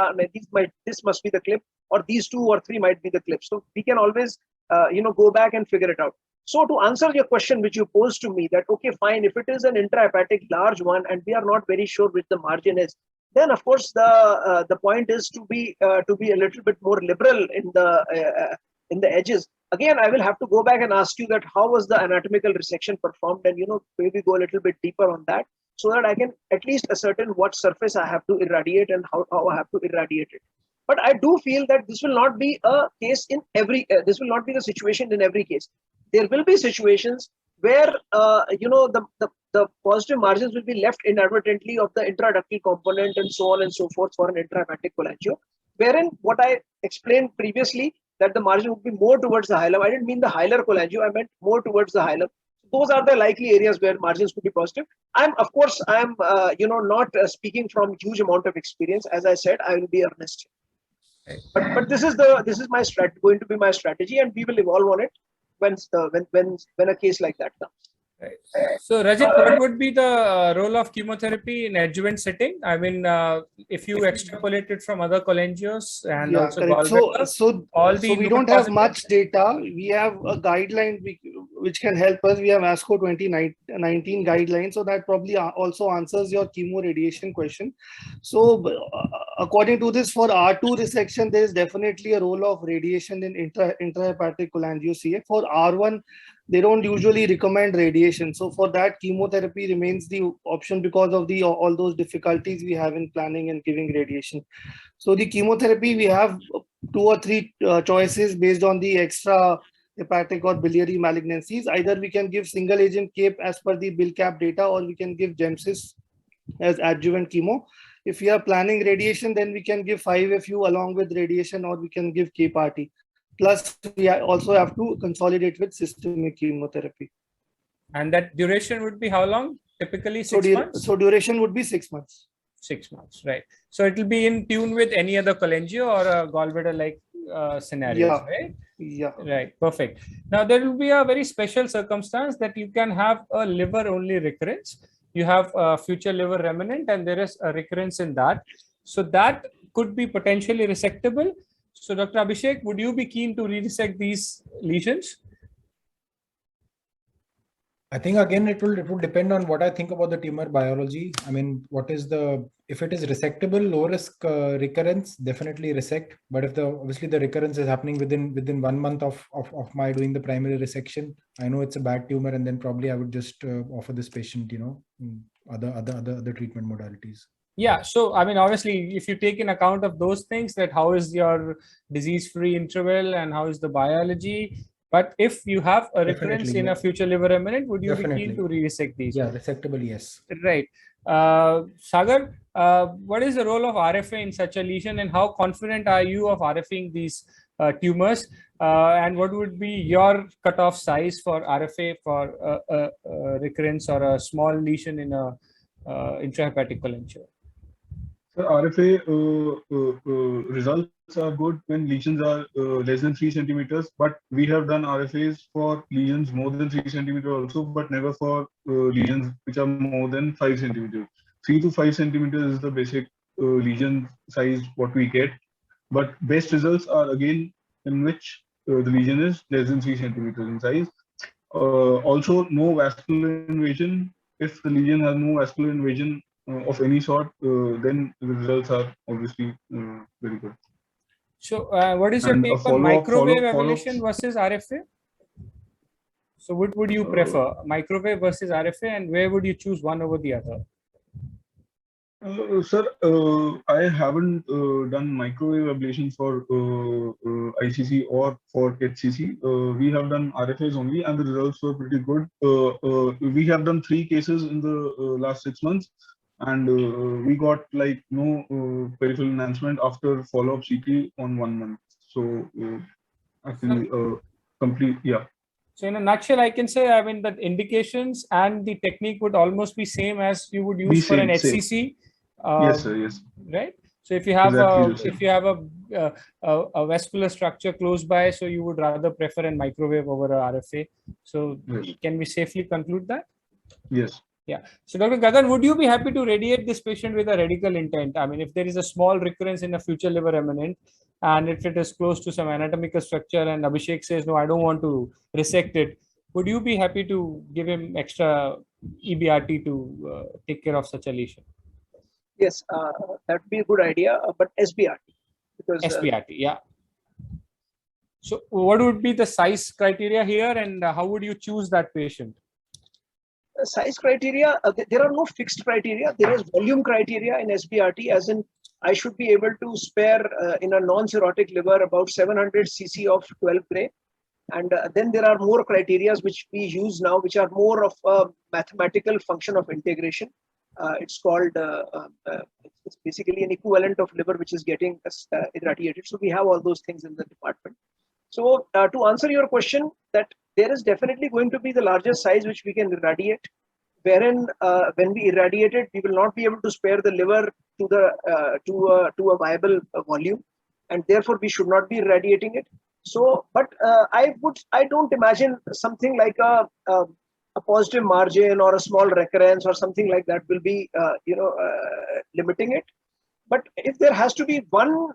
[SPEAKER 5] this must be the clip, or these 2 or 3 might be the clips. So we can always go back and figure it out. So to answer your question which you posed to me, that okay, fine, if it is an intrahepatic large one and we are not very sure which the margin is, then of course the point is to be a little bit more liberal in the edges. Again, I will have to go back and ask you that how was the anatomical resection performed, and maybe go a little bit deeper on that, so that I can at least ascertain what surface I have to irradiate and how I have to irradiate it. But I do feel that this will not be a case in every. This will not be the situation in every case. There will be situations where the positive margins will be left inadvertently of the intraductal component and so on and so forth for an intrahepatic cholangio, wherein what I explained previously, that the margin would be more towards the hilum. I didn't mean the hilar cholangio, I meant more towards the hilum. Those are the likely areas where margins could be positive. I'm not speaking from huge amount of experience. As I said, I will be earnest. But this is my going to be my strategy, and we will evolve on it when a case like that comes.
[SPEAKER 1] Right. So Rajat, what would be the role of chemotherapy in adjuvant setting? I mean, if you extrapolate it from other cholangios and also gallbladder,
[SPEAKER 6] so we don't have much data. We have a guideline which can help us. We have ASCO 2019 guidelines, so that probably also answers your chemoradiation question. So according to this, for R2 resection, there is definitely a role of radiation in intrahepatic cholangioCA. For R1, they don't usually recommend radiation. So for that, chemotherapy remains the option because of all those difficulties we have in planning and giving radiation. So the chemotherapy, we have 2 or 3 choices based on the extra hepatic or biliary malignancies. Either we can give single agent CAPE as per the BILCAP data, or we can give GemCis as adjuvant chemo. If we are planning radiation, then we can give 5FU along with radiation, or we can give CAPE-RT. Plus, we also have to consolidate with systemic chemotherapy.
[SPEAKER 1] And that duration would be how long? Typically 6 months?
[SPEAKER 6] So duration would be 6 months.
[SPEAKER 1] 6 months, right. So it will be in tune with any other cholangio or a gallbladder like scenarios,
[SPEAKER 6] Yeah.
[SPEAKER 1] right?
[SPEAKER 6] Yeah.
[SPEAKER 1] Right, perfect. Now there will be a very special circumstance that you can have a liver only recurrence. You have a future liver remnant and there is a recurrence in that. So that could be potentially resectable. So Dr. Abhishek, would you be keen to re-resect these lesions?
[SPEAKER 2] I think again it will depend on what I think about the tumor biology. I mean, what is the, if it is resectable, low risk recurrence, definitely resect. But if the obviously the recurrence is happening within 1 month of my doing the primary resection, I know it's a bad tumor, and then probably I would just offer this patient, other treatment modalities.
[SPEAKER 1] Yeah, so I mean, obviously, if you take in account of those things, that how is your disease-free interval and how is the biology. But if you have a recurrence
[SPEAKER 2] Definitely,
[SPEAKER 1] in
[SPEAKER 2] yeah.
[SPEAKER 1] a future liver remnant, would you be
[SPEAKER 2] Definitely.
[SPEAKER 1] keen to resect these?
[SPEAKER 2] Yeah, resectable, yes.
[SPEAKER 1] Right. Sagar, what is the role of RFA in such a lesion, and how confident are you of RFAing these tumors? And what would be your cutoff size for RFA for a recurrence or a small lesion in a intrahepatic cholangioma?
[SPEAKER 4] So RFA results are good when lesions are less than 3 centimeters, but we have done RFAs for lesions more than 3 centimeters also, but never for lesions which are more than 5 centimeters. 3 to 5 centimeters is the basic lesion size what we get, but best results are again in which the lesion is less than 3 centimeters in size. Also, no vascular invasion. If the lesion has no vascular invasion of any sort, then the results are obviously very good.
[SPEAKER 1] So, what is your
[SPEAKER 4] And
[SPEAKER 1] take
[SPEAKER 4] a
[SPEAKER 1] on microwave
[SPEAKER 4] follow-up.
[SPEAKER 1] ablation versus RFA? So, what would you prefer, microwave versus RFA, and where would you choose one over the other?
[SPEAKER 4] Sir, I haven't done microwave ablation for ICC or for HCC. We have done RFAs only, and the results were pretty good. We have done 3 cases in the last 6 months, and we got like no peripheral enhancement after follow-up CT on 1 month. So actually, complete, yeah.
[SPEAKER 1] So in a nutshell, I can say, I mean, that indications and the technique would almost be same as you would use for an HCC.
[SPEAKER 4] Yes, sir. Yes.
[SPEAKER 1] Right. So if you have
[SPEAKER 4] Exactly
[SPEAKER 1] a vascular structure close by, so you would rather prefer a microwave over a RFA. So
[SPEAKER 4] Yes.
[SPEAKER 1] Can we safely conclude that?
[SPEAKER 4] Yes.
[SPEAKER 1] Yeah. So Dr. Gagan, would you be happy to radiate this patient with a radical intent? I mean, if there is a small recurrence in a future liver remnant, and if it is close to some anatomical structure, and Abhishek says, no, I don't want to resect it, would you be happy to give him extra EBRT to take care of such a lesion?
[SPEAKER 5] Yes, that would be a good idea, but SBRT. Because,
[SPEAKER 1] SBRT, yeah. So what would be the size criteria here, and how would you choose that patient?
[SPEAKER 5] Size criteria, there are no fixed criteria. There is volume criteria in SBRT, as in I should be able to spare in a non-cirrhotic liver about 700 cc of 12 gray. And then there are more criteria which we use now, which are more of a mathematical function of integration. It's called, it's basically an equivalent of liver which is getting irradiated. So we have all those things in the department. So to answer your question, that there is definitely going to be the largest size which we can irradiate, wherein when we irradiate it, we will not be able to spare the liver to the to a viable volume, and therefore we should not be irradiating it. So, but I don't imagine something like a positive margin or a small recurrence or something like that will be limiting it. But if there has to be one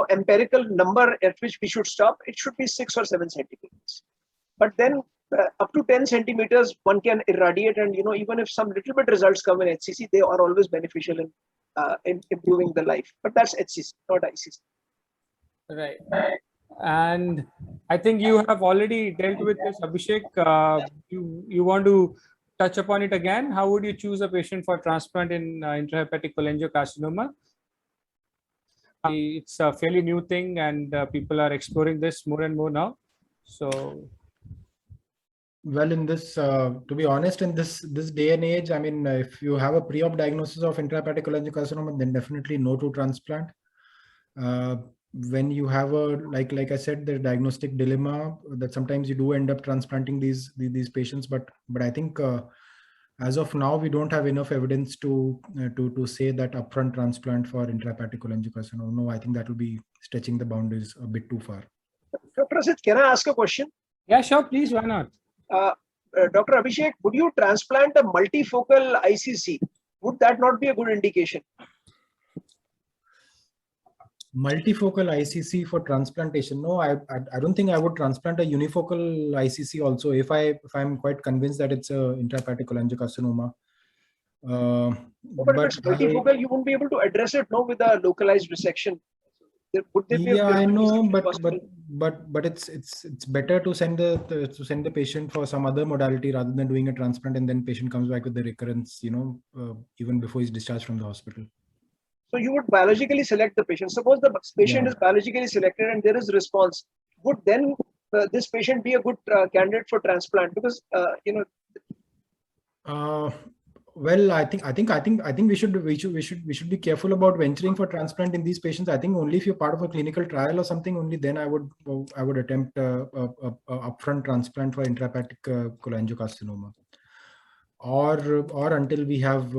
[SPEAKER 5] empirical number at which we should stop, it should be 6 or 7 centimeters. But then up to 10 centimeters one can irradiate, and even if some little bit results come in HCC, they are always beneficial in improving the life. But that's HCC, not ICC.
[SPEAKER 1] Right. And I think you have already dealt with this, Abhishek. You want to touch upon it again? How would you choose a patient for transplant in intrahepatic cholangiocarcinoma? It's a fairly new thing, and people are exploring this more and more now. So,
[SPEAKER 2] well, in this, to be honest, in this day and age, I mean, if you have a pre-op diagnosis of intrahepatic cholangiocarcinoma, then definitely no to transplant. When you have a like I said, the diagnostic dilemma that sometimes you do end up transplanting these patients, but I think as of now, we don't have enough evidence to say that upfront transplant for intrahepatic cholangiocarcinoma. No, I think that will be stretching the boundaries a bit too far.
[SPEAKER 5] Dr. Asit, can I ask a question?
[SPEAKER 1] Yeah, sure, please, why not?
[SPEAKER 5] Dr. Abhishek, would you transplant a multifocal ICC? Would that not be a good indication?
[SPEAKER 2] Multifocal ICC for transplantation? No, I don't think I would transplant a unifocal ICC also if I'm quite convinced that it's a intrahepatic cholangiocarcinoma.
[SPEAKER 5] But if it's multifocal, you won't be able to address it with a localized resection. Would there be
[SPEAKER 2] I know, but it's better to send the patient for some other modality rather than doing a transplant and then patient comes back with the recurrence, even before he's discharged from the hospital.
[SPEAKER 5] So you would biologically select the patient. Suppose the patient is biologically selected and there is response. Would then this patient be a good candidate for transplant? Because
[SPEAKER 2] well, I think we should be careful about venturing for transplant in these patients. I think only if you're part of a clinical trial or something, only then I would attempt a upfront transplant for intrahepatic cholangiocarcinoma, or until we have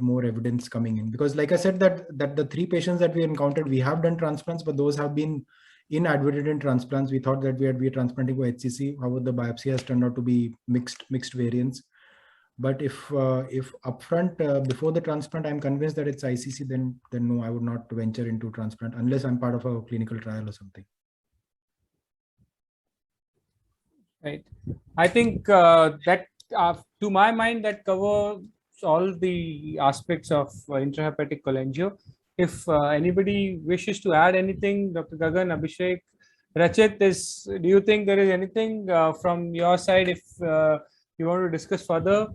[SPEAKER 2] more evidence coming in. Because like I said, that the 3 patients that we encountered, we have done transplants, but those have been inadvertent transplants. We thought that we are transplanting for HCC. However, the biopsy has turned out to be mixed variants. But if upfront before the transplant, I'm convinced that it's ICC, then no, I would not venture into transplant unless I'm part of a clinical trial or something.
[SPEAKER 1] Right. I think that to my mind, that covers all the aspects of intrahepatic cholangio. If anybody wishes to add anything, Dr. Gagan, Abhishek, Rachit, do you think there is anything from your side? If you want to discuss further,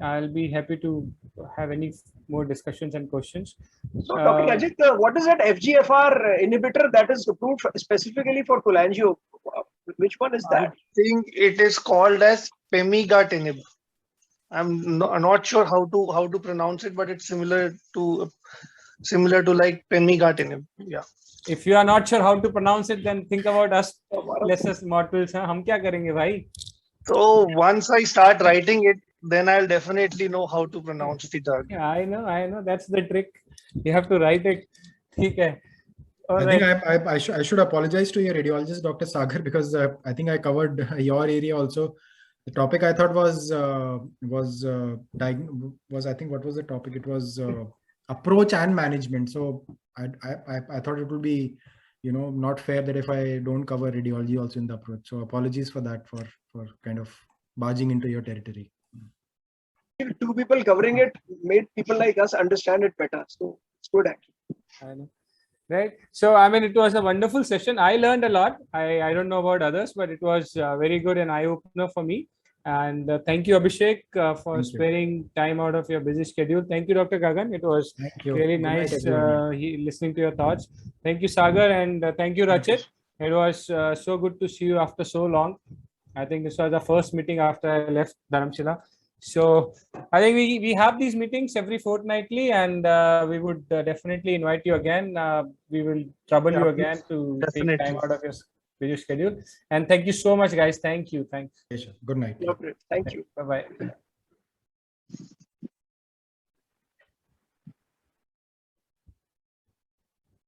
[SPEAKER 1] I'll be happy to have any more discussions and questions.
[SPEAKER 5] So, Dr. Rajit, what is that FGFR inhibitor that is approved specifically for cholangio? Which one is that?
[SPEAKER 6] I think it is called as pemigatinib. I'm not sure how to pronounce it, but it's similar to like pemigatinib. Yeah.
[SPEAKER 1] If you are not sure how to pronounce it, then think about us lesser mortals. हम क्या करेंगे भाई?
[SPEAKER 6] So once I start writing it, then I'll definitely know how to pronounce the drug.
[SPEAKER 1] Yeah, I know. That's the trick. You have to write it. Okay.
[SPEAKER 2] I think I should apologize to your radiologist, Dr. Sagar, because I think I covered your area also. The topic I thought was I think what was the topic? It was approach and management. So I thought it would be not fair that if I don't cover radiology also in the approach. So apologies for that, for kind of barging into your territory.
[SPEAKER 5] 2 people covering it made people like us understand it better. So it's good actually.
[SPEAKER 1] I know. Right. So, I mean, it was a wonderful session. I learned a lot. I don't know about others, but it was very good and eye-opener for me. And thank you, Abhishek, for sparing time out of your busy schedule. Thank you, Dr. Gagan. It was really nice listening to your thoughts. Thank you, Sagar, and thank you, Rachit. It was so good to see you after so long. I think this was the first meeting after I left Dharamshila. So I think we have these meetings every fortnightly, and we would definitely invite you again. We will trouble you again to take time out of your busy schedule. And thank you so much, guys. Thank you. Thanks.
[SPEAKER 2] Good night.
[SPEAKER 5] Thank you.
[SPEAKER 1] Bye-bye.